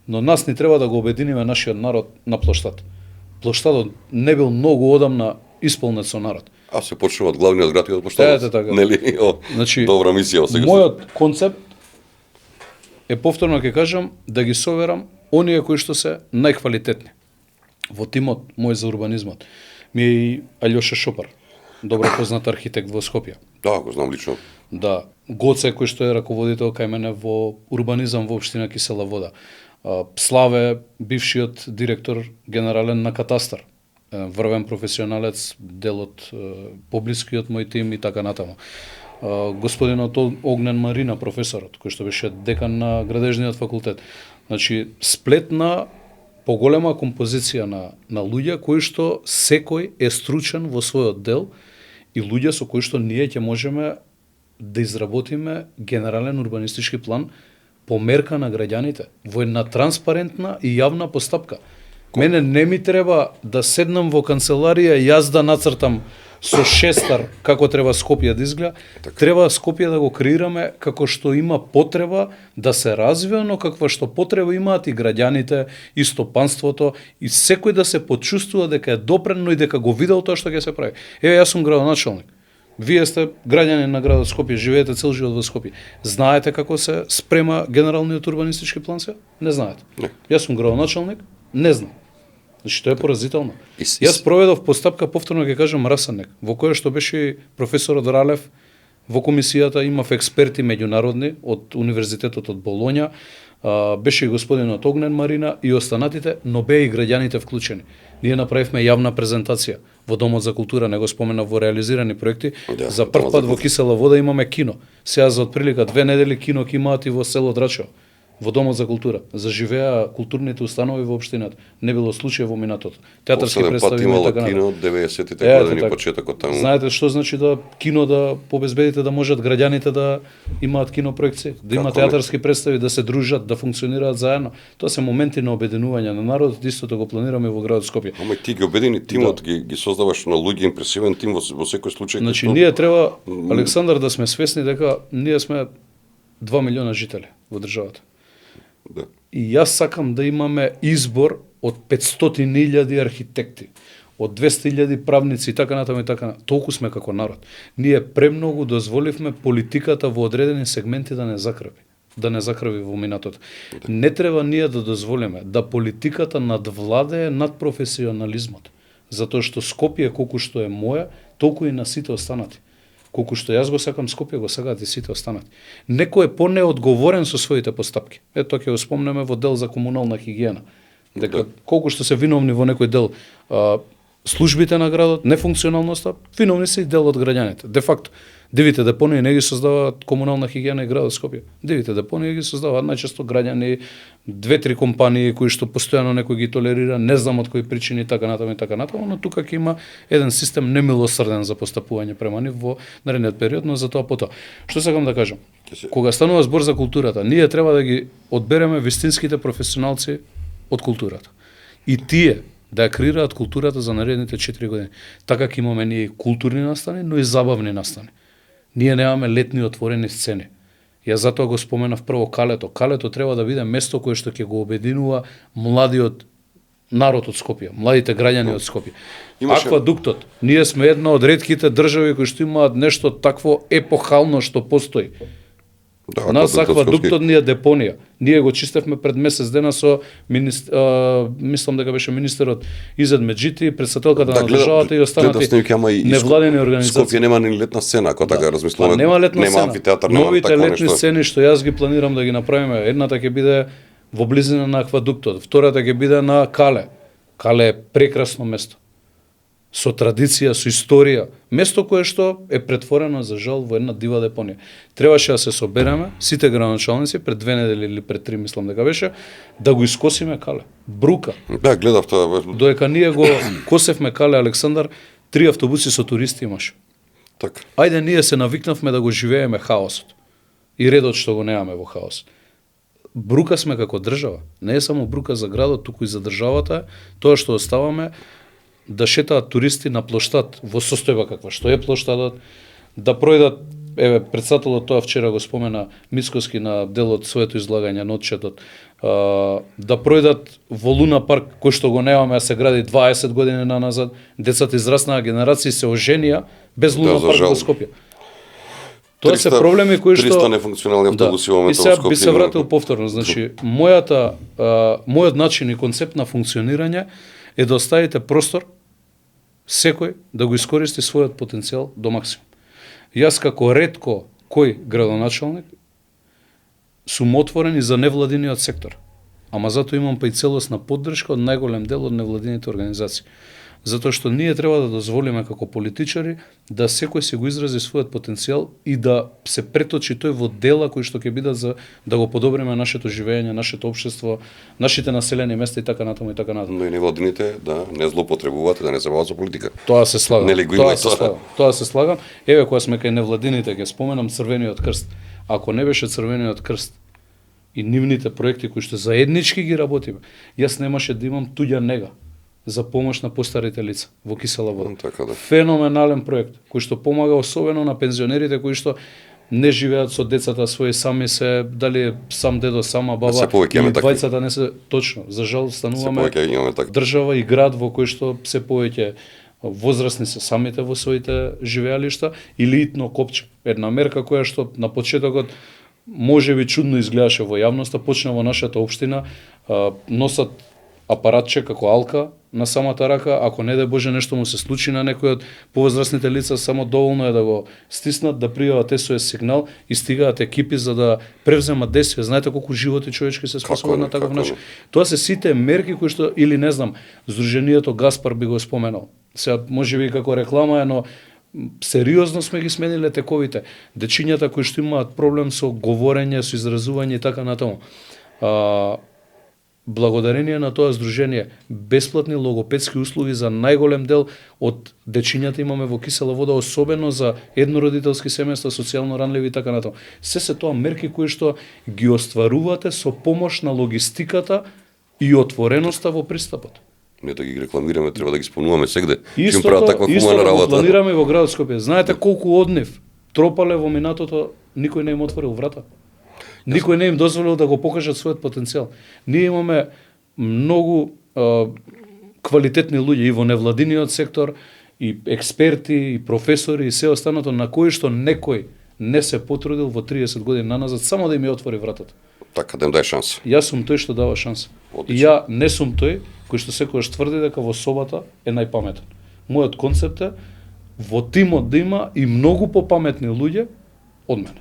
но нас ни треба да го обединиме нашиот народ на плоштад. Плоштадот не бил многу одамна исполнет со народ. А се почнува од главниот град и од поштадот. Ете така. Нели? Значи, добра мисија сега. Мојот концепт е повторно ќе кажам да ги соберам оние кои што се најквалитетни. Во тимот мој за урбанизмот ми е и Алјоша Шопар, добро познат архитект во Скопје. Да, го знам лично. Да, Гоце кој што е раководител кај мене во урбанизам во општина Кисела Вода. Славе, бившиот директор генерален на Катастар, врвен професионалец, дел од поблискиот мој тим и така натаму. Господинот Огнен Марина, професорот, кој што беше декан на градежниот факултет. Значи, сплет на поголема композиција на луѓе кои што секој е стручен во својот дел и луѓе со кои што ние ќе можеме да изработиме генерален урбанистички план по мерка на граѓаните, во една транспарентна и јавна постапка. Мене не ми треба да седнам во канцеларија и јас да нацртам со шестар како треба Скопје да изгледа. Треба Скопје да го креираме како што има потреба да се развива, но каква што потреба имаат и граѓаните, и стопанството, и секој да се почувствува дека е допрено и дека го видел тоа што ќе се прави. Еве, јас сум градоначалник. Вие сте граѓани на градот Скопје, живеете цел живот во Скопје. Знаете како се спрема генералниот урбанистички план сега? Не знаете. Не. Јас сум градоначалник, не знам. Значи, тоа е поразително. Јас проведов постапка, повторно ќе кажам, расанек, во која што беше професорот Ралев, во комисијата имав експерти меѓународни од Универзитетот од Болоња, беше и господинот Огнен Марина и останатите, но беа и граѓаните вклучени. Ние направивме јавна презентација во Домот за култура, не го споменав во реализирани проекти. Да, за прв пат во Кисела Вода имаме кино. Сега за отприлика 2 недели кино ќе имаат и во село Драчево. Во Домот за култура. Заживеа културните установи во општината. Не било случај во минатото. Театарски представи и така кино од 90-тите години, почетокот таму. Знаете што значи да кино да побезбедите да можат граѓаните да имаат кинопроекции, да имаат театарски представи, да се дружат, да функционираат заедно. Тоа се моменти на обединување на народот, истото го планираме во градот Скопје. Ама ти ги обедини тимот, ги создаваш на луѓе импресивен тим во секој случај. Значи ние треба, Александар, да сме свесни дека ние сме 2 милиона жители во државата. Да. И јас сакам да имаме избор од 500.000 архитекти, од 200.000 правници и така натаму и така. Толку сме како народ. Ние премногу дозволивме политиката во одредени сегменти да не закрви во минатото. Да. Не треба ние да дозволиме да политиката надвладее над професионализмот, затоа што Скопје колку што е моја, толку и на сите останати. Колку што јас го сакам Скопје, го сакаат и сите останати. Некој е понеодговорен со своите постапки. Ето ќе го спомнеме во дел за комунална хигиена. Дека колку што се виновни во некој дел службите на градот, нефункционалноста, виновни се и дел од граѓаните. Де факто, дивите депонии не ги создаваат комунална хигиена и градот Скопје. Дивите депонии ги создаваат најчесто граѓани, 2-3 компании кои што постојано некој ги толерира, не знам од кои причини така натаму, но тука ќе има еден систем немилосрден за постапување према нив во наредниот период, но за тоа потоа. Што сакам да кажам? Кога станува збор за културата, ние треба да ги одбереме вистинските професионалци од културата. И тие да ја креираат културата за наредните 4 години. Така ќе имаме ние и културни настани, но и забавни настани. Ние немаме летни отворени сцени. Јас затоа го споменав прво Калето. Калето треба да биде место кое што ќе го обединува младиот народ од Скопје, младите граѓани од Скопје. Аквадуктот. Ние сме една од ретките држави кои што имаат нешто такво епохално што постои. Да, нас аквадуктот ни е депонија. Ние го чистевме пред месец дена со мислам дека беше министерот Изет Меджити, претседателката на државата и останати невладени организации. Скопје нема ни летна сцена, ако така размислуваме. Нема летна сцена. Амфитеатар, новите летни сцени што јас ги планирам да ги направиме, едната ќе биде во близина на аквадуктот, втората ќе биде на Кале. Кале е прекрасно место. Со традиција, со историја, место кое што е претворено за жал во една дива депонија. Требаше да се собереме сите градоначалници пред 2 недели или пред 3, мислам дека беше, да го искосиме Кале. Брука. Да, гледав тоа. Додека ние го косевме Кале, Александар, 3 автобуси со туристи имаше. Така. Ајде ние се навикнавме да го живееме хаосот. И редот што го немаме во хаос. Брука сме како држава. Не е само брука за градот, туку и за државата, тоа што оставаме да шетаат туристи на плоштад во состојба каква што е плоштадот, да пројдат еве председателот тоа вчера го спомена Мицкоски на дел од своето излагање на отчетот, да пројдат во Луна парк, кој што го немаме, а се гради 20 години назад, децата израснаа, генерации се оженија без Луна за парк жал. во Скопје. Тоа се проблеми кои што 300 нефункционални автобуси во И моментот сега во Скопје. би се вратил повторно, значи мојот начин и концепт на функционирање е да оставите простор секој да го искористи својот потенцијал до максимум. Јас како ретко кој градоначалник сум отворен и за невладиниот сектор, ама затоа имам па и целосна поддршка од најголем дел од невладините организации. Затоа што ние треба да дозволиме како политичари да секој се го изрази својот потенцијал и да се преточи тој во дела кои што ќе бидат за да го подобриме нашето живење, нашето општество, нашите населени места и така натаму и така натаму. Но и невладините да не злоупотребуваат и да не се бават со политика. Тоа се слагам. Нели го има Тоа се слагам. Еве кога сме кај невладините ќе споменам Црвениот крст. Ако не беше Црвениот крст и нивните проекти кои што заеднички ги работиме, јас немаше да имам туѓа нега за помош на постарите лица во Кисела вода. Така да. Феноменален проект кој што помага особено на пензионерите кои што не живеат со децата своји, сами се, дали е сам дедо, сама баба, Се повеќе имаме или такви. двајцата не се точно. За жал Се стануваме повеќе имаме така. држава и град во кој што се повеќе возрастни се самите во своите живеалишта или итно копче. Една мерка која што на почетокот може би чудно изгледаше во јавноста, почна во нашата општина, носат апаратче како алка на самата рака, ако не дај Боже нешто му се случи на некој од повозрастните лица, само доволно е да го стиснат, да пријават СОС сигнал и стигаат екипи за да превземат действие. Знаете колку животи човечки се спасуваат на таков начин. Тоа се сите мерки кои што, или не знам, Сдруженијето Гаспар би го споменал. Сега може би како реклама е, но сериозно сме ги смениле тековите. Дечињата кои што имаат проблем со говорење, со изразување и така натаму. Благодарение на тоа здружение, бесплатни логопедски услуги за најголем дел од дечињата имаме во Кисела вода, особено за еднородителски семејства, социјално ранливи и така натаму. Се тоа мерки кои што ги остварувате со помош на логистиката и отвореноста во пристапот. Не да ги рекламираме, треба да ги спомнуваме сегде. Истото го планираме во градот Скопје. Знаете колку од нив тропале во минатото, никој не им отворил врата. Никој не им дозволил да го покажат својот потенцијал. Ние имаме многу квалитетни луѓе и во невладиниот сектор, и експерти, и професори, и се останато на кои што некој не се потрудил во 30 години наназад само да им ја отвори вратата. Така да им дај шанса. Јас сум тој што дава шанса. И ја не сум тој кој што секогаш тврди дека во собата е најпаметен. Мојот концепт е во тимот да има и многу попаметни луѓе од мене.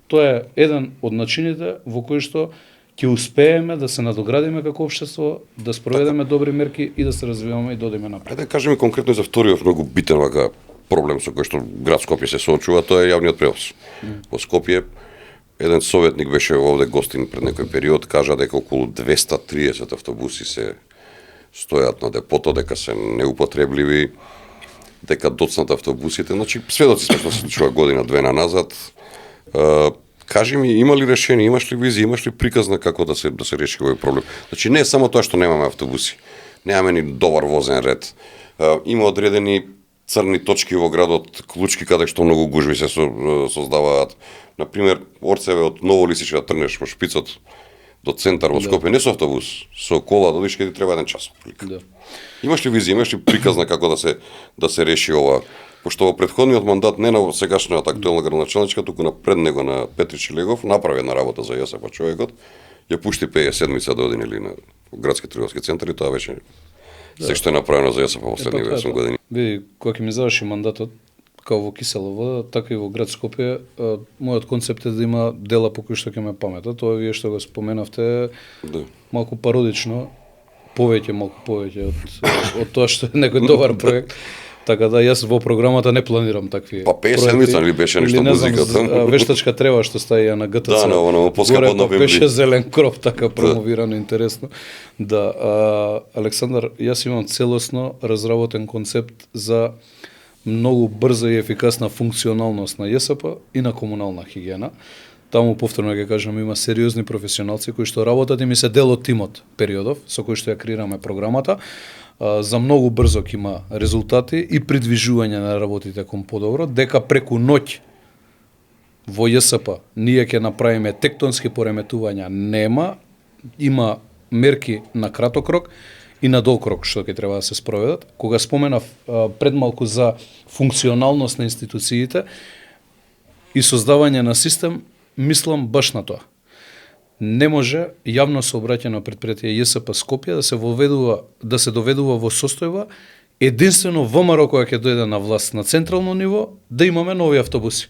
Тоа е еден од начините во кои што ќе успееме да се надоградиме како општество, да спроведеме добри мерки и да се развиваме и да одиме напред. Ајде кажеме конкретно и за вториот многу битен вака проблем со кој што град Скопје се соочува, тоа е јавниот превоз. Во Скопје еден советник беше овде гостин пред некој период, кажа дека околу 230 автобуси се стојат на депото, дека се неупотребливи, дека доцнат автобусите, значи сведоци сме што се случува година-две назад. Кажи ми, има ли решение, имаш ли визија, имаш ли приказ на како да се реши овој проблем? Значи не е само тоа што немаме автобуси, немаме ни добар возен ред. Има одредени црни точки во градот, клучки каде што многу гужви се создаваат. Например, Орцеве од Ново Лисиче да тргнеш во Шпицот до центар во Скопје, не со автобус, со кола да одиш каде треба 1 час. Да. Имаш ли визија, имаш ли приказ на како да се реши ова? Пошто во претходниот мандат не на сегашната актуелна градоначалничка, туку на пред него на Петри Чилегов направи една работа за ЈСП човекот, ја пушти 5 седмица да одине на градски трговски центар и тоа беше се што е направено за ЈСП во последните 8 години. Види, кога ќе ми заврши мандатот, како во Кисела вода, така и во град Скопје, мојот концепт е да има дела по кои што ќе ме паметат. Тоа вие што го споменавте, малку пародично, малку повеќе од тоа што е некој добар проект. Така да јас во програмата не планирам такви. Па 5 седмица ли беше нешто музиката? Вештачка трева што стаја на ГТЦ. Да, но поскапо на беше зелен кроп така промовирано интересно. Да, Александар, јас имам целосно разработен концепт за многу брза и ефикасна функционалност на ЈСП и на комунална хигиена. Таму повторно ќе кажам, има сериозни професионалци кои што работат и ми се дел од тимот периодов со кој што ја креираме програмата. За многу брзо ќе има резултати и придвижување на работите кон подобро, дека преку ноќ во ЈСП ние ќе направиме тектонски пореметувања, нема, има мерки на краток рок и на долг рок што ќе треба да се спроведат. Кога споменав пред малку за функционалност на институциите и создавање на систем, мислам баш на тоа. Не може јавно сообраќајно предпријатие ЈСП Скопје да се доведува во состојба единствено ВМРО која ќе дојде на власт на централно ниво да имаме нови автобуси.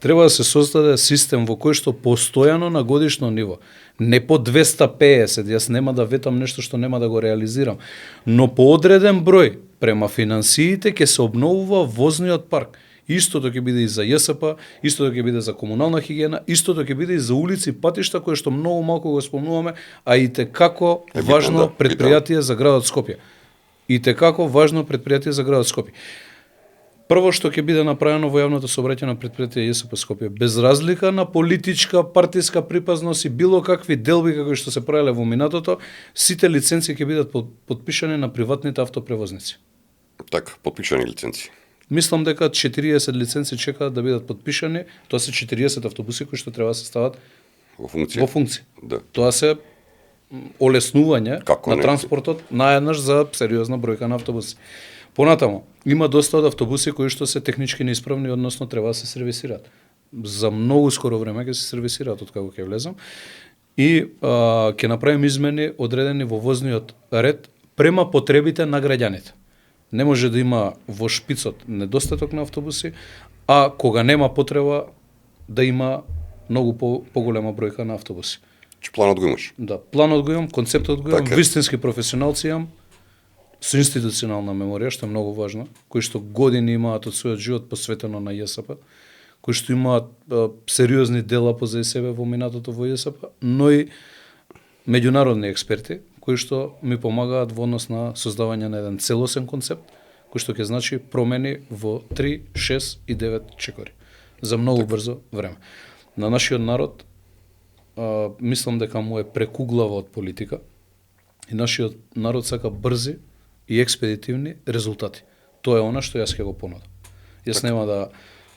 Треба да се создаде систем во кој што постојано на годишно ниво, не по 250, јас нема да ветам нешто што нема да го реализирам, но по одреден број према финансиите ќе се обновува возниот парк. Истото ќе биде и за ЈСП, истото ќе биде за комунална хигиена, истото ќе биде и за улици и патишта кои што многу малку го спомнуваме, а и како важно предпријатие за градот Скопје. И како важно предпријатие за градот Скопје. Прво што ќе биде направено во јавното сообраќајно предпријатие ЈСП Скопје, без разлика на политичка, партиска припазност и било какви делби како што се правеле во минатото, сите лиценци ќе бидат подпишани на приватните автопревозници. Така, подпишани лиценци. Мислам дека 40 лиценци чекаат да бидат подпишани, тоа се 40 автобуси кои што треба да се стават во функција. Да. Тоа се олеснување на не? транспортот наеднаш за сериозна бројка на автобуси. Понатамо, има доста од автобуси кои што се технички неисправни, односно треба да се сервисираат. За многу скоро време ќе се сервисираат од како ќе влезам. И ќе направим измени одредени во возниот ред према потребите на граѓаните. Не може да има во шпицот недостаток на автобуси, а кога нема потреба да има многу поголема бројка на автобуси. Че планот го имаш? Да, планот го имам, концептот го имам, Така. вистински професионалци имам, со институционална меморија, што е многу важно, кои што години имаат од својот живот посветено на ЈСП, кои што имаат сериозни дела позади себе во минатото во ЈСП, но и меѓународни експерти, кои што ми помагаат во однос на создавање на еден целосен концепт, кој што ќе значи промени во 3, 6 и 9 чекори за многу брзо време. На нашиот народ мислам дека му е прекуглава од политика и нашиот народ сака брзи и експедитивни резултати. Тоа е она што јас ќе го понудам. Јас нема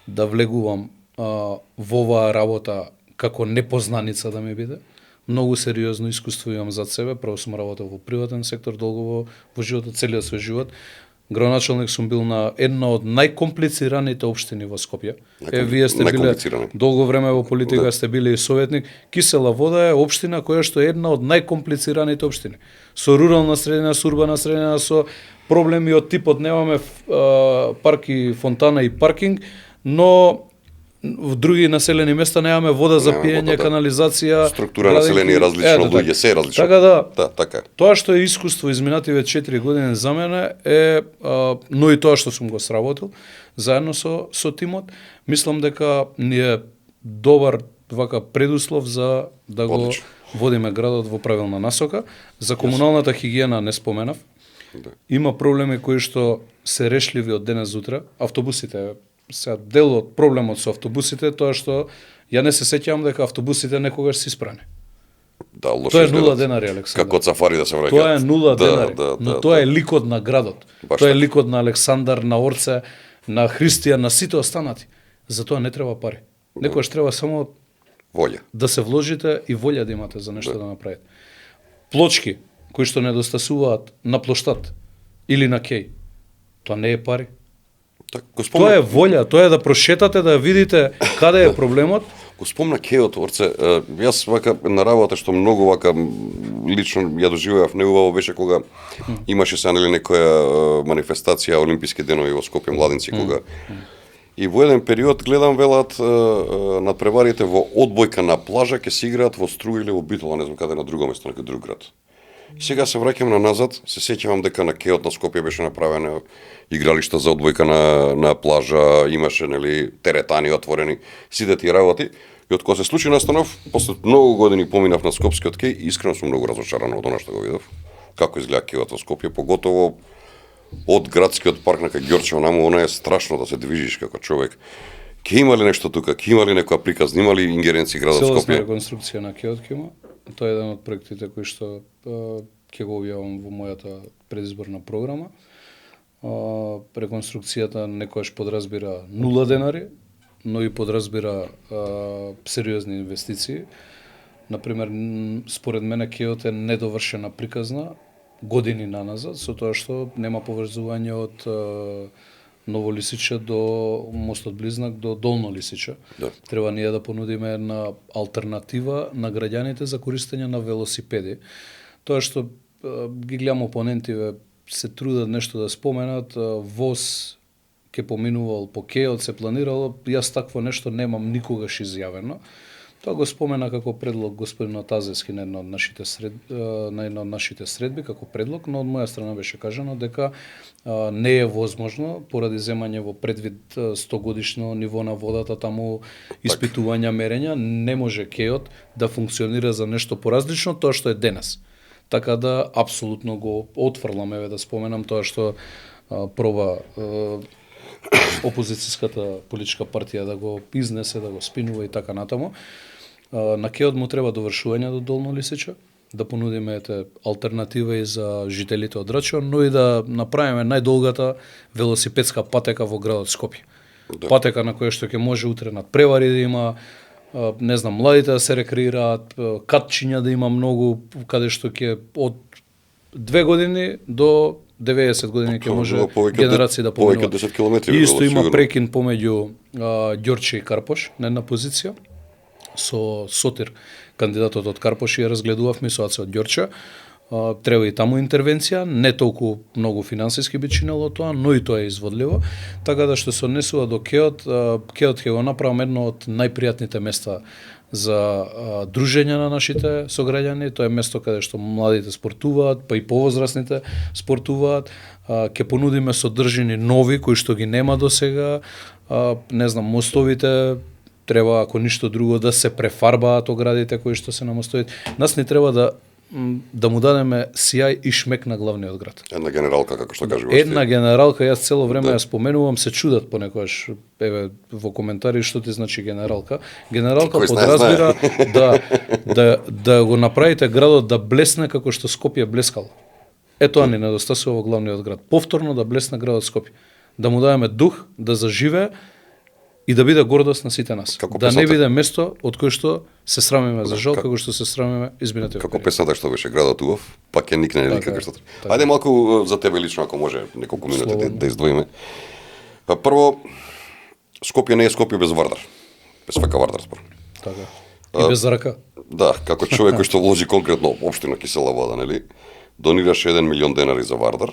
да влегувам во оваа работа како непознаница да ми биде. Многу сериозно искуство имам зад себе, прво сум работел во приватен сектор долго во животот, целиот свој живот. Градоначалник сум бил на една од најкомплицираните општини во Скопје. Вие сте биле долго време во политика, сте биле и советник. Кисела вода е општина која што е една од најкомплицираните општини. Со рурална средина, со урбана средина, со проблеми од типот немаме парки, фонтана и паркинг, но в други населени места немаме вода за пиење, канализација, структура население различно, луѓе се различно. Така да, така. Тоа што е искуство изминативе 4 години за мене е, но и тоа што сум го сработил заедно со тимот, мислам дека ни е добар вака предуслов за да го водиме градот во правилна насока. За комуналната хигиена не споменав. Има проблеми кои што се решливи од денес за утре. Автобусите сега дел од проблемот со автобусите тоа што ја не се сеќавам дека автобусите некогаш се испрани. Да, тоа е 0 денари, Александар. Како сафари да се враќаат. Тоа е 0 денари, но тоа е ликот на градот. Тоа е ликот на Александар, на Орце, на Христијан, на сите останати. За тоа не треба пари. Некогаш треба само волја. Да се вложите и волја да имате за нешто да направите. Плочки кои што недостасуваат на плоштад или на кеј, тоа не е пари. Тоа е волја, тоа е да прошетате, да видите каде е проблемот. Го спомна кејот, Орце, јас вака на работа што многу вака лично ја доживеав неубаво беше кога имаше се некоја манифестација Олимписки денови во Скопје младинци кога и во еден период гледам велат надпреварите во одбојка на плажа ќе се играат во Струга или во Битола, не знам каде на друго место, некој друг град. Сега се враќам на назад, се сеќавам дека на кејот на Скопје беше направено игралишта за одбојка на плажа, имаше теретани отворени, сите тие работи. И од кога се случи настанов, после многу години поминав на скопскиот кеј и искрено сум многу разочаран од она што го видов. Како изгледа кејот во Скопје, поготово од градскиот парк на Ѓорчево наму, она е страшно да се движиш како човек. Ке има ли нешто тука? Ке има ли некоја приказна? Има ли ингеренција градот Скопје? Целосна реконструкција на кејот ке има. Тоа е еден од проектите кои што ќе го објавам во мојата предизборна програма. Реконструкцијата некојаш подразбира 0 денари, но и подразбира сериозни инвестиции. Например, според мене Кеот е недовршена приказна години наназад, со тоа што нема поврзување од Ново Лисиче до мостот Близнак до Долно Лисиче. Да. Треба ние да понудиме една алтернатива на граѓаните за користење на велосипеди. Тоа што ги гледам опонентиве се трудат нешто да споменат, ВОЗ ке поминувал по Кеот, се планирало, јас такво нешто немам никогаш изјавено. Тоа го спомена како предлог господин Тазевски на една од нашите средби како предлог, но од моја страна беше кажано дека не е возможно поради земање во предвид 100 годишно ниво на водата, таму испитувања, мерења, не може Кеот да функционира за нешто поразлично тоа што е денес. Така да апсолутно го отфрлам, еве да споменам тоа што проба опозицијската политичка партија да го изнесе, да го спинува и така натаму. На Кеот му треба довршување до Долно Лисиче, да понудиме алтернатива и за жителите од Рачо, но и да направиме најдолгата велосипедска патека во градот Скопје. Да. Патека на која што ќе може утре над превари да има, не знам, младите да се рекреираат, катчиња да има многу, каде што ќе од 2 години до 90 години ќе може генерации да поминуваат. Повеќе 10 километри. Исто има прекин помеѓу Ѓорче и Карпош на една позиција. Со Сотир, кандидатот од Карпош, ја разгледувавме со од Ѓорче. Треба и таму интервенција, не толку многу финансиски би чинело тоа, но и тоа е изводливо. Така да што се однесува до Кеот, Кеот ќе го направам едно од најпријатните места за дружење на нашите сограѓани. Тоа е место каде што младите спортуваат, па и повозрасните спортуваат. Ќе понудиме содржини нови кои што ги нема досега. Не знам, мостовите треба, ако ништо друго, да се префарбаат оградите кои што се на мостовите. Нас не треба да му дадеме сјај и шмек на главниот град. Една генералка, како што кажува. Една генералка, јас цело време ја споменувам, се чудат понекогаш, еве во коментари што ти значи генералка. Генералка подразбира да го направите градот да блесне како што Скопје блескало. Тоа ни недостасува во главниот град. Повторно да блесне градот Скопје. Да му дадеме дух, да заживее и да биде гордост на сите нас. Како да не биде место од кое што се срамиме за жал, како што се срамиме изминатиот Како период. песната што беше градот убав, пак ќе никне нели како што. Ајде малку за тебе лично, ако може неколку минути да издвоиме. Прво, Скопје не е Скопје без Вардар. Без ФК Вардар спор. Така. И без рака. Да, како човек кој што вложи конкретно општина Кисела Вода, нели? Донираше 1 милион денари за Вардар.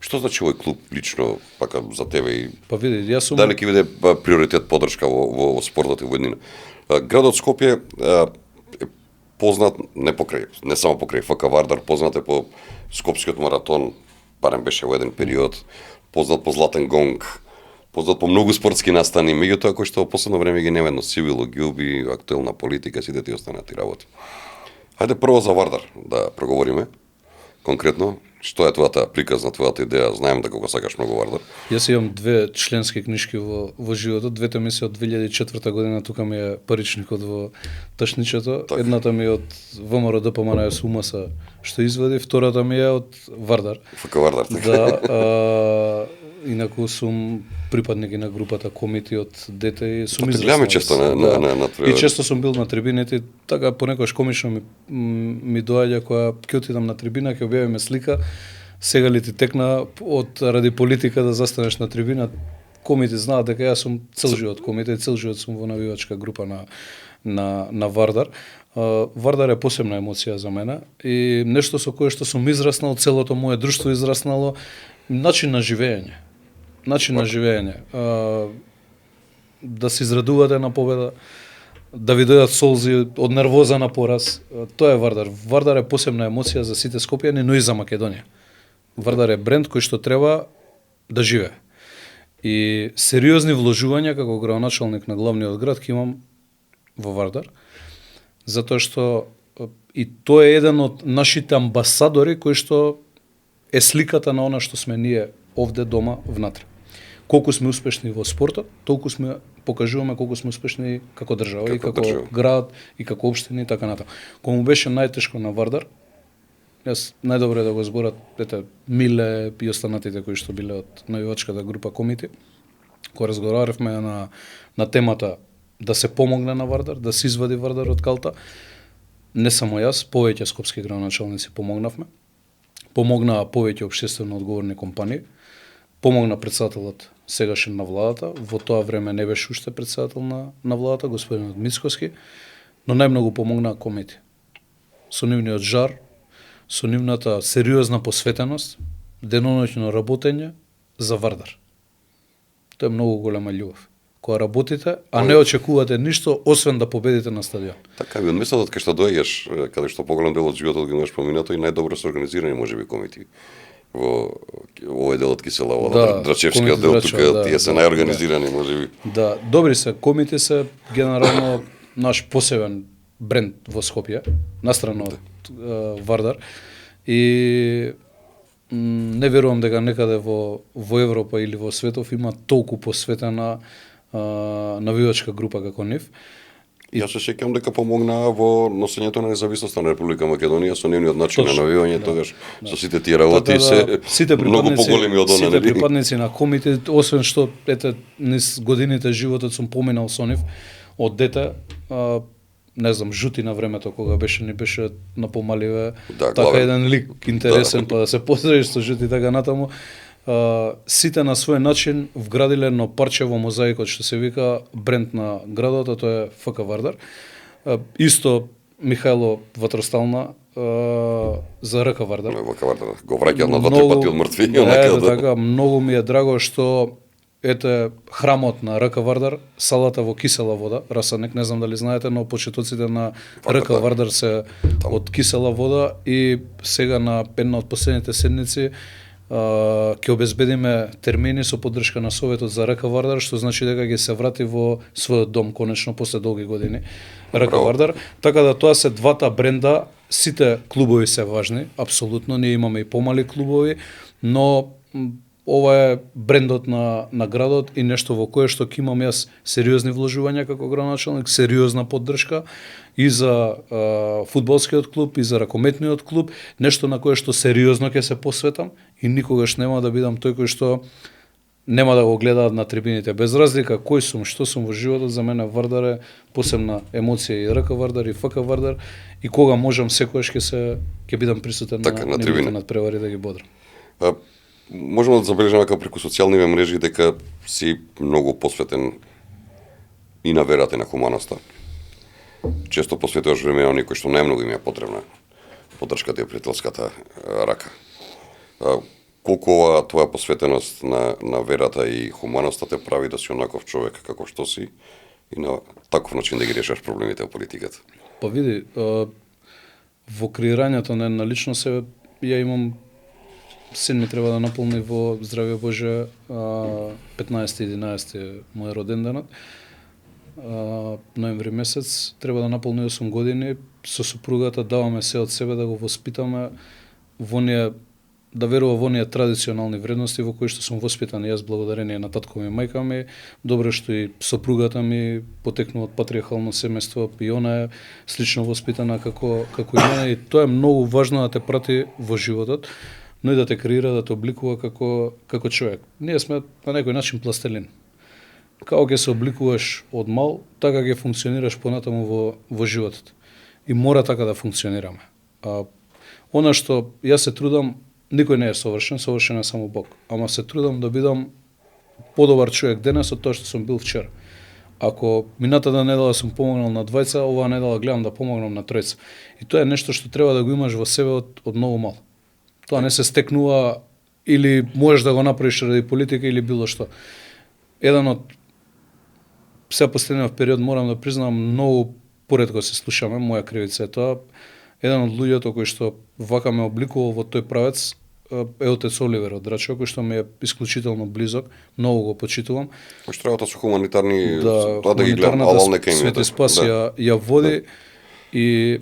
Што значи овој клуб лично, пака за тебе и Па види, јас сум дали ќе биде приоритет поддршка во спортот и во еднина? Градот Скопје е познат не само покрај ФК Вардар, познат е по Скопскиот маратон, барем беше во еден период, познат по Златен гонг, познат по многу спортски настани, меѓутоа кој што во последно време ги нема едно сивило ѓуби, актуелна политика, сите тие останати работи. Хајде прво за Вардар да проговориме конкретно. Што е твојата приказна, твојата идеја? Знаем дека го сакаш многу Вардар. Јас имам 2 членски книжки во животот, двете ми се од 2004 година, тука ми е паричникот во ташничето. Так. Едната ми е од ВМРО ДПМН СУМАСа што извади, втората ми е од Вардар. ФК Вардар, така. Да, инаку сум припадник и на групата Комити од дете и сум Те гледаме често на И често сум бил на трибините, така понекогаш комично ми доаѓа кога ќе отидам на трибина, ќе објавиме слика, сега ли ти текна од ради политика да застанеш на трибина. Комити знаат дека јас сум цел живот Комити, цел живот сум во навивачка група на Вардар. Вардар е посебна емоција за мене и нешто со кое што сум израснал, целото мое друштво израснало, начин на живење. Начин на живење. Да се израдувате на победа, да ви дојдат солзи од нервоза на пораз. Тоа е Вардар. Вардар е посебна емоција за сите скопјани, но и за Македонија. Вардар е бренд кој што треба да живее. И сериозни вложувања како градоначалник на главниот град ќе имам во Вардар, затоа што и тоа е еден од нашите амбасадори кој што е сликата на она што сме ние овде дома внатре. Колку сме успешни во спортот, толку сме покажуваме колку сме успешни како држава и како град и како општина и така натаму. Кога му беше најтешко на Вардар, јас најдобро е да го зборат Миле и останатите кои што биле од навивачката група Комити. Кога разговаравме на темата да се помогне на Вардар, да се извади Вардар од калта, не само јас, повеќе скопски градоначалници помогнавме. Помогнаа повеќе општествено одговорни компании. Помогна председателот сегашен на владата, во тоа време не беше уште председател на владата, господинот Мицкоски, но најмногу помогнаа комити. Со нивниот жар, со нивната сериозна посветеност, деноноќно работење за Вардар. Тоа е многу голема љубов. Кога работите, а не очекувате ништо освен да победите на стадион. Така би, од местото кај што доаѓаш, каде што поголем дел од животот го имаш поминато и најдобро се организирани можеби комити во овој дел од Кисела вода, Драчевскиот дел тука, тие се најорганизирани можеби. Да, добри се, комити се генерално наш посебен бренд во Скопје, настрана од Вардар, и не верувам дека некаде во Европа или во светов има толку посветена навивачка група како нив. Јас се сеќавам дека помогнаа во носењето на независноста на Република Македонија со нивниот начин на навивање, тогаш со сите тие работи се многу поголеми од она. Сите припадници на комите, освен што ете низ годините животот сум поминал со нив од дете, не знам, Жути на времето кога ни беше на помаливе, така еден лик интересен, па да се поздравиш со Жути така натаму. Сите на свој начин вградиле едно парче во мозаикот што се вика бренд на градот, а тоа е ФК Вардар. Исто Михајло Ватростална за РК Вардар. РК Вардар го враќа на 2-3 пати од мртви. Така, многу ми е драго што ете храмот на РК Вардар, салата во кисела вода, Расанек, не знам дали знаете, но почетоците на РК Вардар се од кисела вода и сега на една од последните седници ќе обезбедиме термини со поддршка на Советот за РК Вардар, што значи дека ќе се врати во својот дом конечно после долги години РК Вардар. Така да тоа се двата бренда, сите клубови се важни, апсолутно, ние имаме и помали клубови, но ова е брендот на градот и нешто во кое што ќе имам јас сериозни вложувања како градоначалник, сериозна поддршка и за фудбалскиот клуб и за ракометниот клуб, нешто на кое што сериозно ќе се посветам и никогаш нема да бидам тој кој што нема да го гледаат на трибините. Без разлика кој сум, што сум во животот, за мене Вардар е посебна емоција и РК Вардар и ФК Вардар и кога можам секогаш ќе бидам присутен така, на нивните надпревари да ги бодрам. Можеме да забележиме како преку социјалните мрежи дека си многу посветен и на верата и на хуманоста. Често посветуваш време на оние кои што најмногу им е потребна поддршката и пријателската рака. Колку ова твоја посветеност на верата и хуманоста те прави да си онаков човек како што си и на таков начин да ги решаш проблемите во политиката? Па види, во креирањето на лично себе ја имам син ми треба да наполни во здравје Боже 15-11 мој роден денот. Ноември месец треба да наполни 8 години, со супругата даваме се од себе да го воспитаме во оние, да верува во оние традиционални вредности во кои што сум воспитан јас благодарение на татко ми и мајка ми. Добро што и сопругата ми потекнува од патриархално семејство и она е слично воспитана како и мене и тоа е многу важно да те прати во животот, но и да те креира, да те обликува како човек. Ние сме на некој начин пластелин. Како ќе се обликуваш од мал, така ќе функционираш понатаму во животот. И мора така да функционираме. Она што јас се трудам, никој не е совршен, совршен е само Бог. Ама се трудам да бидам подобар човек денес од тоа што сум бил вчера. Ако минатата недела сум помогнал на двајца, оваа недела гледам да помогнам на тројца. И тоа е нешто што треба да го имаш во себе од многу мал. Тоа не се стекнува или можеш да го направиш ради политика или било што. Еден од се последниот период морам да признам многу поретко се слушаме, моја кривица е тоа. Еден од луѓето кои што вака ме обликувал во тој правец е отец Оливер од Драчево, кој што ми е исклучително близок, многу го почитувам. Што работа со хуманитарни, тоа да ги гледам, алал нека им Свети Спас ја води и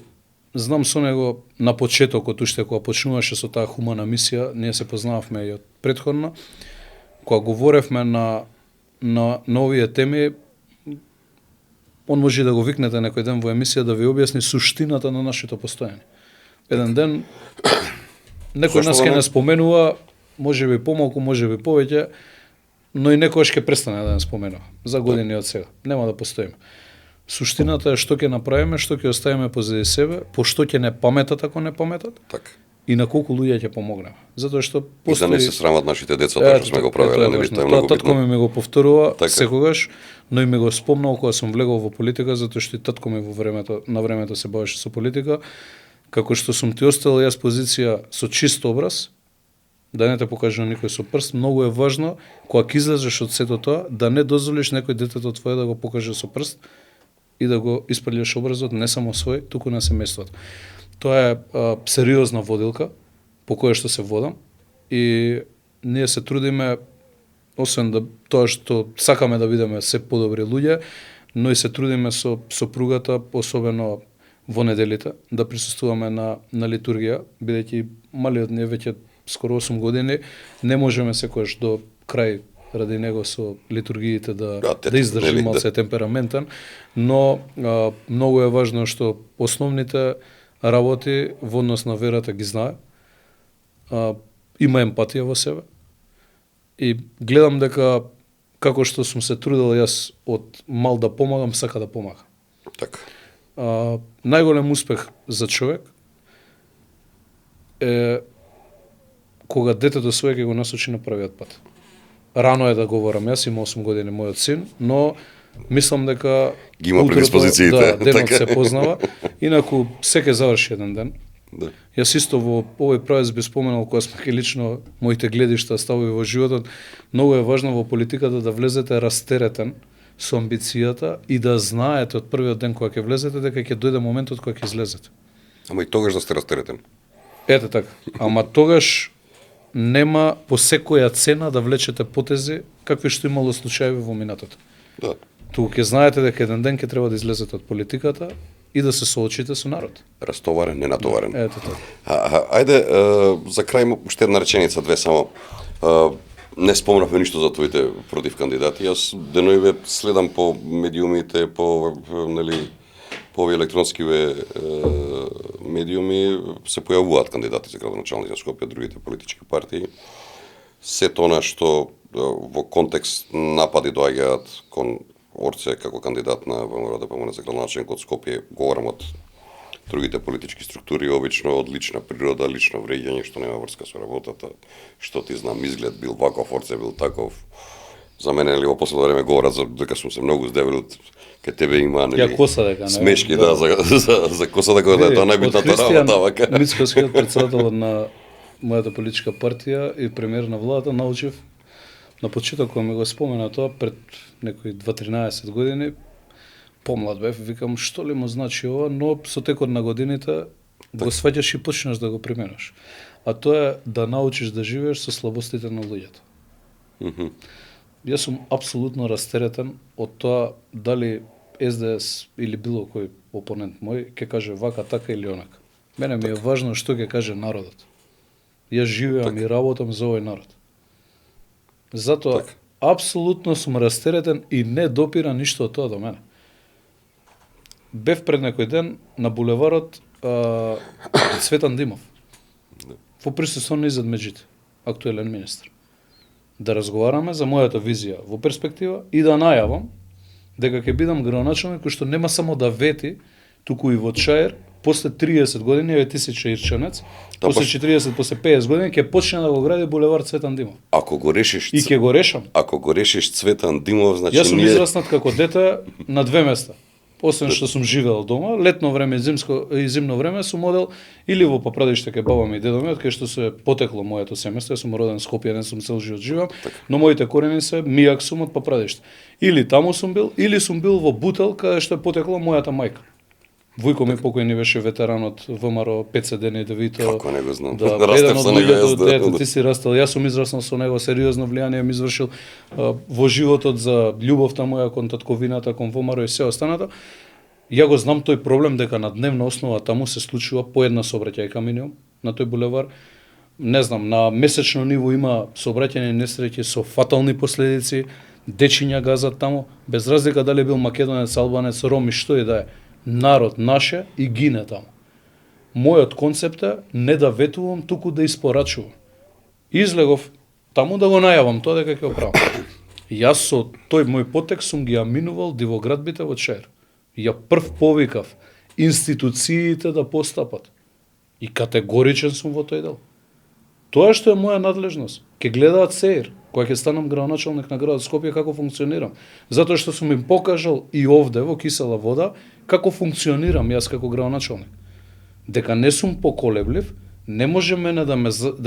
знам со него на почетокот, уште кога почнуваше со таа хумана мисија, ние се познававме и од претходно. Кога говоревме на овие теми, он може да го викнете некој ден во емисија да ви објасни суштината на нашето постојање. Еден ден некој нас ќе не споменува, може би помалку, може би повеќе, но и некогаш ќе престане да не споменува за години од сега. Нема да постоиме. Суштината е што ќе направиме, што ќе оставиме позади себе, по што ќе не паметат ако не паметат. Така. И на колку луѓе ќе помогнеме. Затоа што И да не се срамат нашите деца тоа што сме го правеле, нели, тоа е многу татко битно. ми го повторува Така. секогаш, но и ми го спомнал кога сум влегол во политика, затоа што и татко ми на времето се бавеше со политика, како што сум ти оставил јас позиција со чист образ, да не те покажа никој со прст, многу е важно кога ќе излезеш од сето тоа да не дозволиш некој детето твое да го покаже со прст и да го испрлиш образот не само свој, туку на семејството. Тоа е сериозна водилка по која што се водам и ние се трудиме, освен да тоа што сакаме да бидеме се подобри луѓе, но и се трудиме со сопругата, особено во неделите, да присуствуваме на литургија, бидејќи малиот ние веќе скоро 8 години не можеме секогаш до крај ради него со литургиите да издржи нели, малце темпераментен, но многу е важно што основните работи во однос на верата ги знае, има емпатија во себе и гледам дека како што сум се трудел јас од мал да помагам, сака да помага. Така. Најголем успех за човек е кога детето свое ќе го насочи на правиот пат. Рано е да говорам, јас има 8 години мојот син, но мислам дека Ги има предиспозициите, денот така. се познава. Инаку се ќе заврши еден ден. Да. Јас исто во овој правец би споменал кога сме лично моите гледишта, ставови во животот, многу е важно во политиката да влезете растеретен со амбицијата и да знаете од првиот ден кога ќе влезете дека ќе дојде моментот кога ќе излезете. Ама и тогаш да сте растеретен. Ете така. Ама тогаш нема по секоја цена да влечете потези какви што имало случаи во минатото. Да. Туку ќе знаете дека еден ден ќе треба да излезете од политиката и да се соочите со народ. Растоварен, не натоварен. Ете така. Ајде, за крај уште една реченица, две само. Не спомнавме ништо за твоите против кандидати. Јас деноиве следам по медиумите, по нели по овие електронски медиуми се појавуваат кандидати за градоначалник на Скопје, другите политички партии. Сето она што во контекст напади доаѓаат кон Орце како кандидат на ВМРО-ДПМН за градоначалник од Скопје, говорам од другите политички структури, обично од лична природа, лично вреѓање што нема врска со работата, што ти знам, изглед бил ваков, Орце бил таков. За мене ли во последно време говорат за дека сум се многу здевил, кај тебе има нели Ја коса дека, не? смешки за коса дека да е тоа најбитната работа вака. Мицкоскиот претседател на мојата политичка партија и премиер на владата научив на почеток кога ми го спомена тоа пред некои 2-13 години, помлад бев, викам што ли му значи ова, но со текот на годините го сваќаш и почнеш да го применаш. А тоа е да научиш да живееш со слабостите на луѓето. Јас сум апсолутно растеретен од тоа дали СДС или било кој опонент мој ќе каже вака, така или онака. Мене ми е важно што ќе каже народот. Јас живеам и работам за овој народ. Затоа апсолутно сум растеретен и не допира ништо од тоа до мене. Бев пред некој ден на булеварот Цветан Димов. Во присуство на Изет Меджите, актуелен министр. Да разговараме за мојата визија во перспектива и да најавам дека ќе бидам градоначалник кој што нема само да вети, туку и во Чаир, после 30 години, еве ти си чаирчанец, после 40, после 50 години ќе почне да го гради булевар Цветан Димов. Ако го решиш И ќе го решам. Ако го решиш Цветан Димов, значи Јас сум израснат како дете на две места. Освен што сум живеел дома, летно време и зимно време сум одел или во Папрадиште кај баба ми и дедо ми, кај што се потекло моето семејство, јас сум роден во Скопје, не сум цел живот живеам, но моите корени се мијак сум од Папрадиште. Или таму сум бил, или сум бил во Бутел, каде што е потекла мојата мајка. Војко ми покојни беше ветеран од ВМРО 5 дени Девито. Како не го знам. Да, еден од луѓето, ти си растал, јас сум израснал со него, сериозно влијание ми извршил во животот за љубовта моја кон татковината, кон ВМРО и се останато. Ја го знам тој проблем дека на дневна основа таму се случува по една сообраќајка минимум на тој булевар. Не знам, на месечно ниво има сообраќајни несреќи со фатални последици, дечиња газат таму, без разлика дали бил македонец, албанец, ром и што и да е. Народ наше и гине таму. Мојот концепт е не да ветувам, туку да испорачувам. Излегов таму да го најавам тоа дека ќе го правам. Јас со тој мој потекст сум ги аминувал дивоградбите во ЧЕР. Ја прв повикав институциите да постапат. И категоричен сум во тој дел. Тоа што е моја надлежност, ќе гледаат СЕИР, кога ќе станам градоначалник на градот Скопје како функционирам. Затоа што сум им покажал и овде во Кисела вода како функционирам јас како градоначалник. Дека не сум поколеблив, не може мене да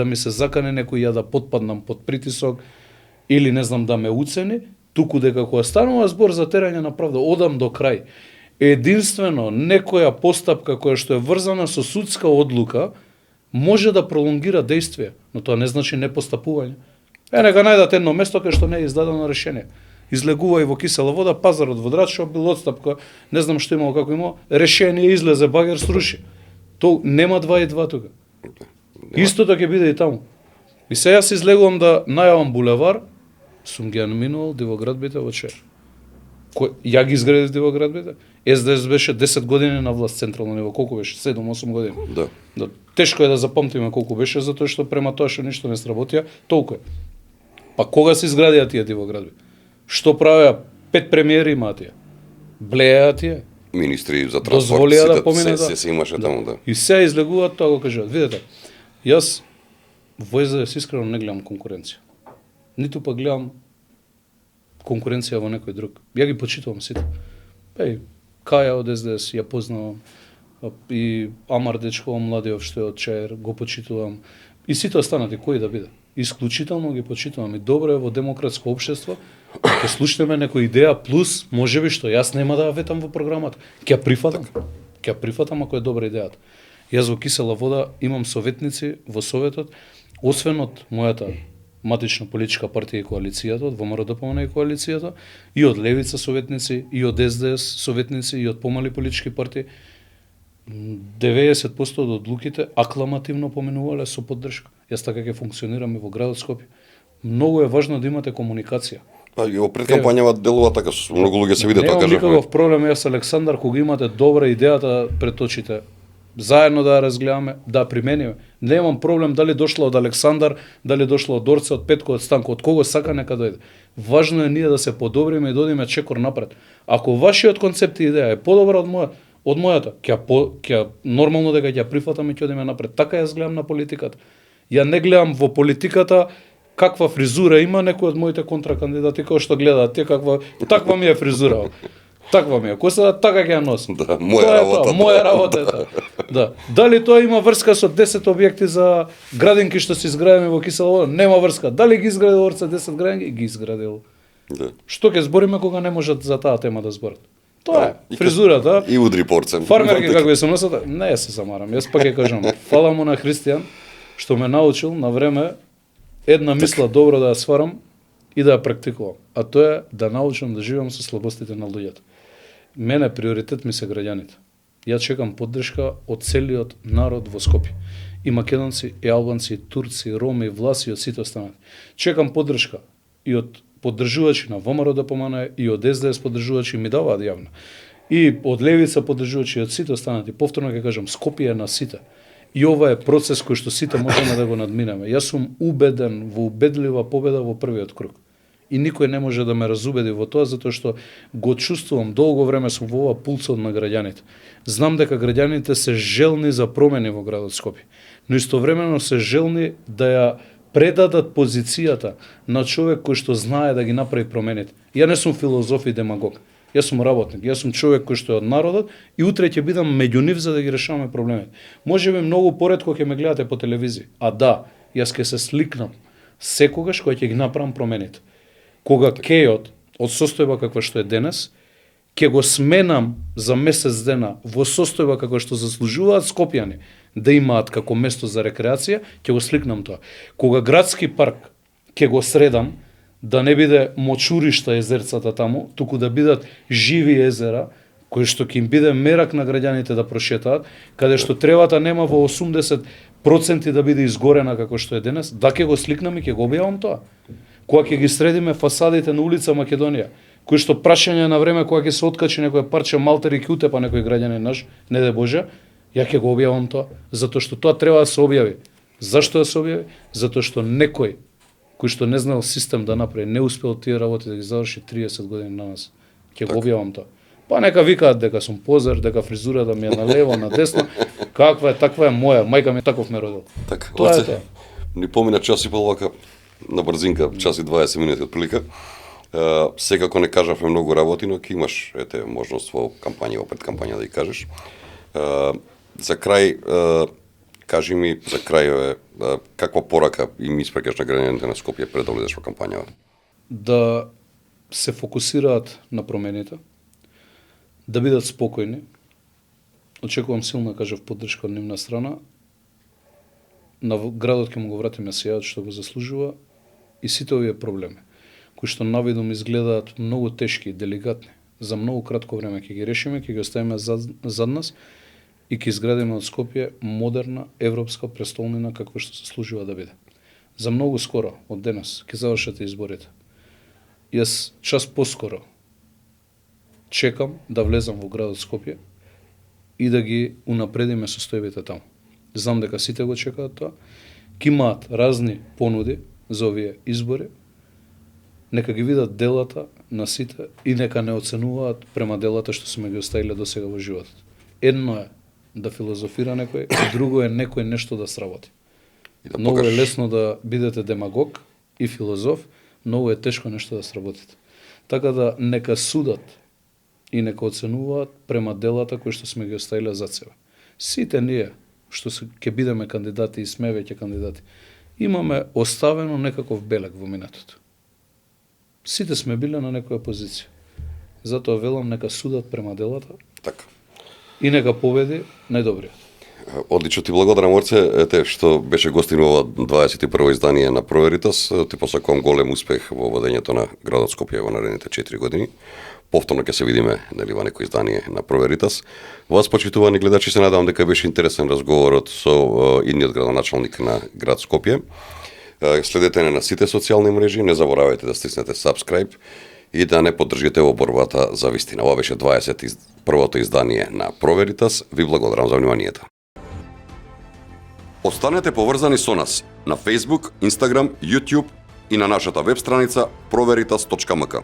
ми се закане некој ја да потпаднам под притисок или не знам да ме уцени, туку дека кога станува збор за терање на правда, одам до крај. Единствено некоја постапка која што е врзана со судска одлука може да пролонгира дејствие, но тоа не значи непостапување. Нека најдат едно место кај што не е издадено решение. Излегува и во Кисела вода, пазарот во Драчо бил отстапка, не знам што имало како имало, решение излезе, багер сруши. То нема 2 и 2 тука. Истото ќе биде и таму. И сега јас излегувам да најавам булевар, сум ги аминувал дивоградбите во ЧЕР. Ја ги изградив дивоградбите. СДС беше 10 години на власт централно ниво, колку беше? 7-8 години. Да. Тешко е да запамтиме колку беше, затоа што према тоа што ништо не сработија, толку е. Па кога се изградија тие дивоградби? Што правеа? 5 премиери имаа тие. Блеја тие. Министри за транспорт, дозволија да помине се имаше таму, да. И се излегуваат тоа го кажуваат. Видете, јас во СДС искрено не гледам конкуренција. Ниту па гледам конкуренција во некој друг. Ја ги почитувам сите. Каја од СДС ја познавам, и Амар Дечкова младиот што е од ЧЕР го почитувам, и сите останати кои да биде. Исклучително ги почитувам и добро е во демократско општество ќе слушнеме некоја идеја плюс можеби што јас нема да ја ветам во програмата. Ќе прифатам. Ќе прифатам ако е добра идејата. Јас во Кисела вода имам советници во советот, освен од мојата матична политичка партија и коалицијата, од ВМРО-ДПМН и коалицијата, и од левица советници, и од СДС советници, и од помали политички партии. 90% од одлуките акламативно поминувале со поддршка. Јас така ќе функционирам и во градот Скопје. Многу е важно да имате комуникација. Па и во предкампањава делува така, многу луѓе се виде тоа, кажав. Немам никаков проблем јас Александар кога имате добра идејата пред очите. Заедно да ја разгледаме, да примениме. Немам проблем дали дошла од Александар, дали дошла од Дорце, од Петко, од Станко, од кого сака нека дојде. Важно е ние да се подобриме и додиме чекор напред. Ако вашиот концепт и идеја е подобра од мојата, ќе нормално дека ќе ја прифатам и ќе одиме напред. Така јас гледам на политиката. Ја не гледам во политиката каква фризура има некој од моите контракандидати кои што гледаат тие таква ми е фризура. Таква ми е коса, така ќе ја носам. Да, моја работа е тоа. Да. Дали тоа има врска со 10 објекти за градинки што се изградени во Кисела вода? Нема врска. Дали ги изградил Орце 10 градинки? Ги изградил. Да. Што ќе збориме кога не можат за таа тема да зборат? Тоа е фризурата. И удри порцем. Фармерки како се носат, не се замарам. Јас пак ќе кажам, фала му на Христијан што ме научил на време една мисла добро да ја сварам и да ја практикувам. А тоа е да научам да живеам со слабостите на луѓето. Мене приоритет ми се граѓаните. Ја чекам поддршка од целиот народ во Скопје. И македонци, и албанци, и турци, и роми, и власи, и од сите останати. Чекам поддршка и од поддржувачи на ВМРО-ДПМН, и од СДС поддржувачи ми даваат јавно. И од левица поддржувачи, и од сите останати. Повторно ќе кажам, Скопје е на сите. И ова е процес кој што сите можеме да го надминеме. Јас сум убеден во убедлива победа во првиот круг. И никој не може да ме разубеди во тоа, затоа што го чувствувам, долго време сум во ова пулсот на граѓаните. Знам дека граѓаните се желни за промени во градот Скопје, но истовремено се желни да ја предадат позицијата на човек кој што знае да ги направи промените. Ја не сум филозоф и демагог. Јас сум работник, јас сум човек кој што е од народот и утре ќе бидам меѓу нив за да ги решаваме проблемите. Можеби многу поретко ќе ме гледате по телевизија, а да, јас ќе се сликнам секогаш кога ќе ги направам промените. Кога кејот од состојба каква што е денес, ќе го сменам за месец дена во состојба каква што заслужуваат скопјани да имаат како место за рекреација, ќе го сликнам тоа. Кога градски парк ќе го средам, да не биде мочуришта езерцата таму, туку да бидат живи езера, кои што ќе им биде мерак на граѓаните да прошетаат, каде што тревата нема во 80% да биде изгорена како што е денес, да ќе го сликнам и ќе го објавам тоа. Кога ќе ги средиме фасадите на улица Македонија, кои што прашање на време кога ќе се откачи некој парче малтери ќе утепа некој граѓанин наш, не де Боже, ја ќе го објавам тоа, затоа што тоа треба да се објави. Зашто да се објави? Затоа што некој кој што не знаел систем да направи, не успел тие работи да ги заврши 30 години на нас. Ќе го објавам тоа. Па нека викаат дека сум позер, дека фризурата ми е на лево, на десно. Каква е, таква е моја, мајка ми таков ме родил. Така, Тоа е оце, тоа. ни помина час и пол вака на брзинка, час и 20 минути отприлика. Секако не кажавме многу работи, но ќе имаш можност во кампања, во предкампања да ги кажеш. За крај, кажи ми за крај каква порака им испрекаш на граѓаните на Скопје пред да влезеш во кампањава? Да се фокусираат на промените, да бидат спокојни. Очекувам силна, кажав, поддршка од нивна страна. На градот ќе му го вратиме сејат што го заслужува и сите овие проблеми, кои што навидом изгледаат многу тешки и деликатни, за многу кратко време ќе ги решиме, ќе ги оставиме зад нас и ќе изградиме од Скопје модерна европска престолнина каква што се служува да биде. За многу скоро, од денес, ќе завршат изборите. Јас час поскоро чекам да влезам во градот Скопје и да ги унапредиме состојбите таму. Знам дека сите го чекаат тоа. Ки имаат разни понуди за овие избори. Нека ги видат делата на сите и нека не оценуваат према делата што сме ги оставиле до сега во животот. Едно е да филозофира некој, друго е некој нешто да сработи. Да Многу е покажеш. лесно да бидете демагог и филозоф, многу е тешко нешто да сработите. Така да нека судат и нека оценуваат према делата кои што сме ги оставиле зад себе. Сите ние што ќе бидеме кандидати и сме веќе кандидати, имаме оставено некаков белег во минатото. Сите сме биле на некоја позиција. Затоа велам нека судат према делата Така. и нека победи најдобриот. Одлично ти благодарам, Орце, што беше гостин во ова 21-во издание на Проверитас. Ти посакувам голем успех во водењето на градот Скопје во наредните 4 години. Повторно ќе се видиме нели во некој издание на Проверитас. Вас, почитувани гледачи, се надевам дека беше интересен разговорот со идниот градоначалник на град Скопје. Следете на сите социјални мрежи, не заборавајте да стиснете subscribe и да не поддржите во борбата за вистина. Ова беше 21-то издание на Проверитас. Ви благодарам за вниманието. Останете поврзани со нас на Facebook, Instagram, YouTube и на нашата веб страница proveritas.mk.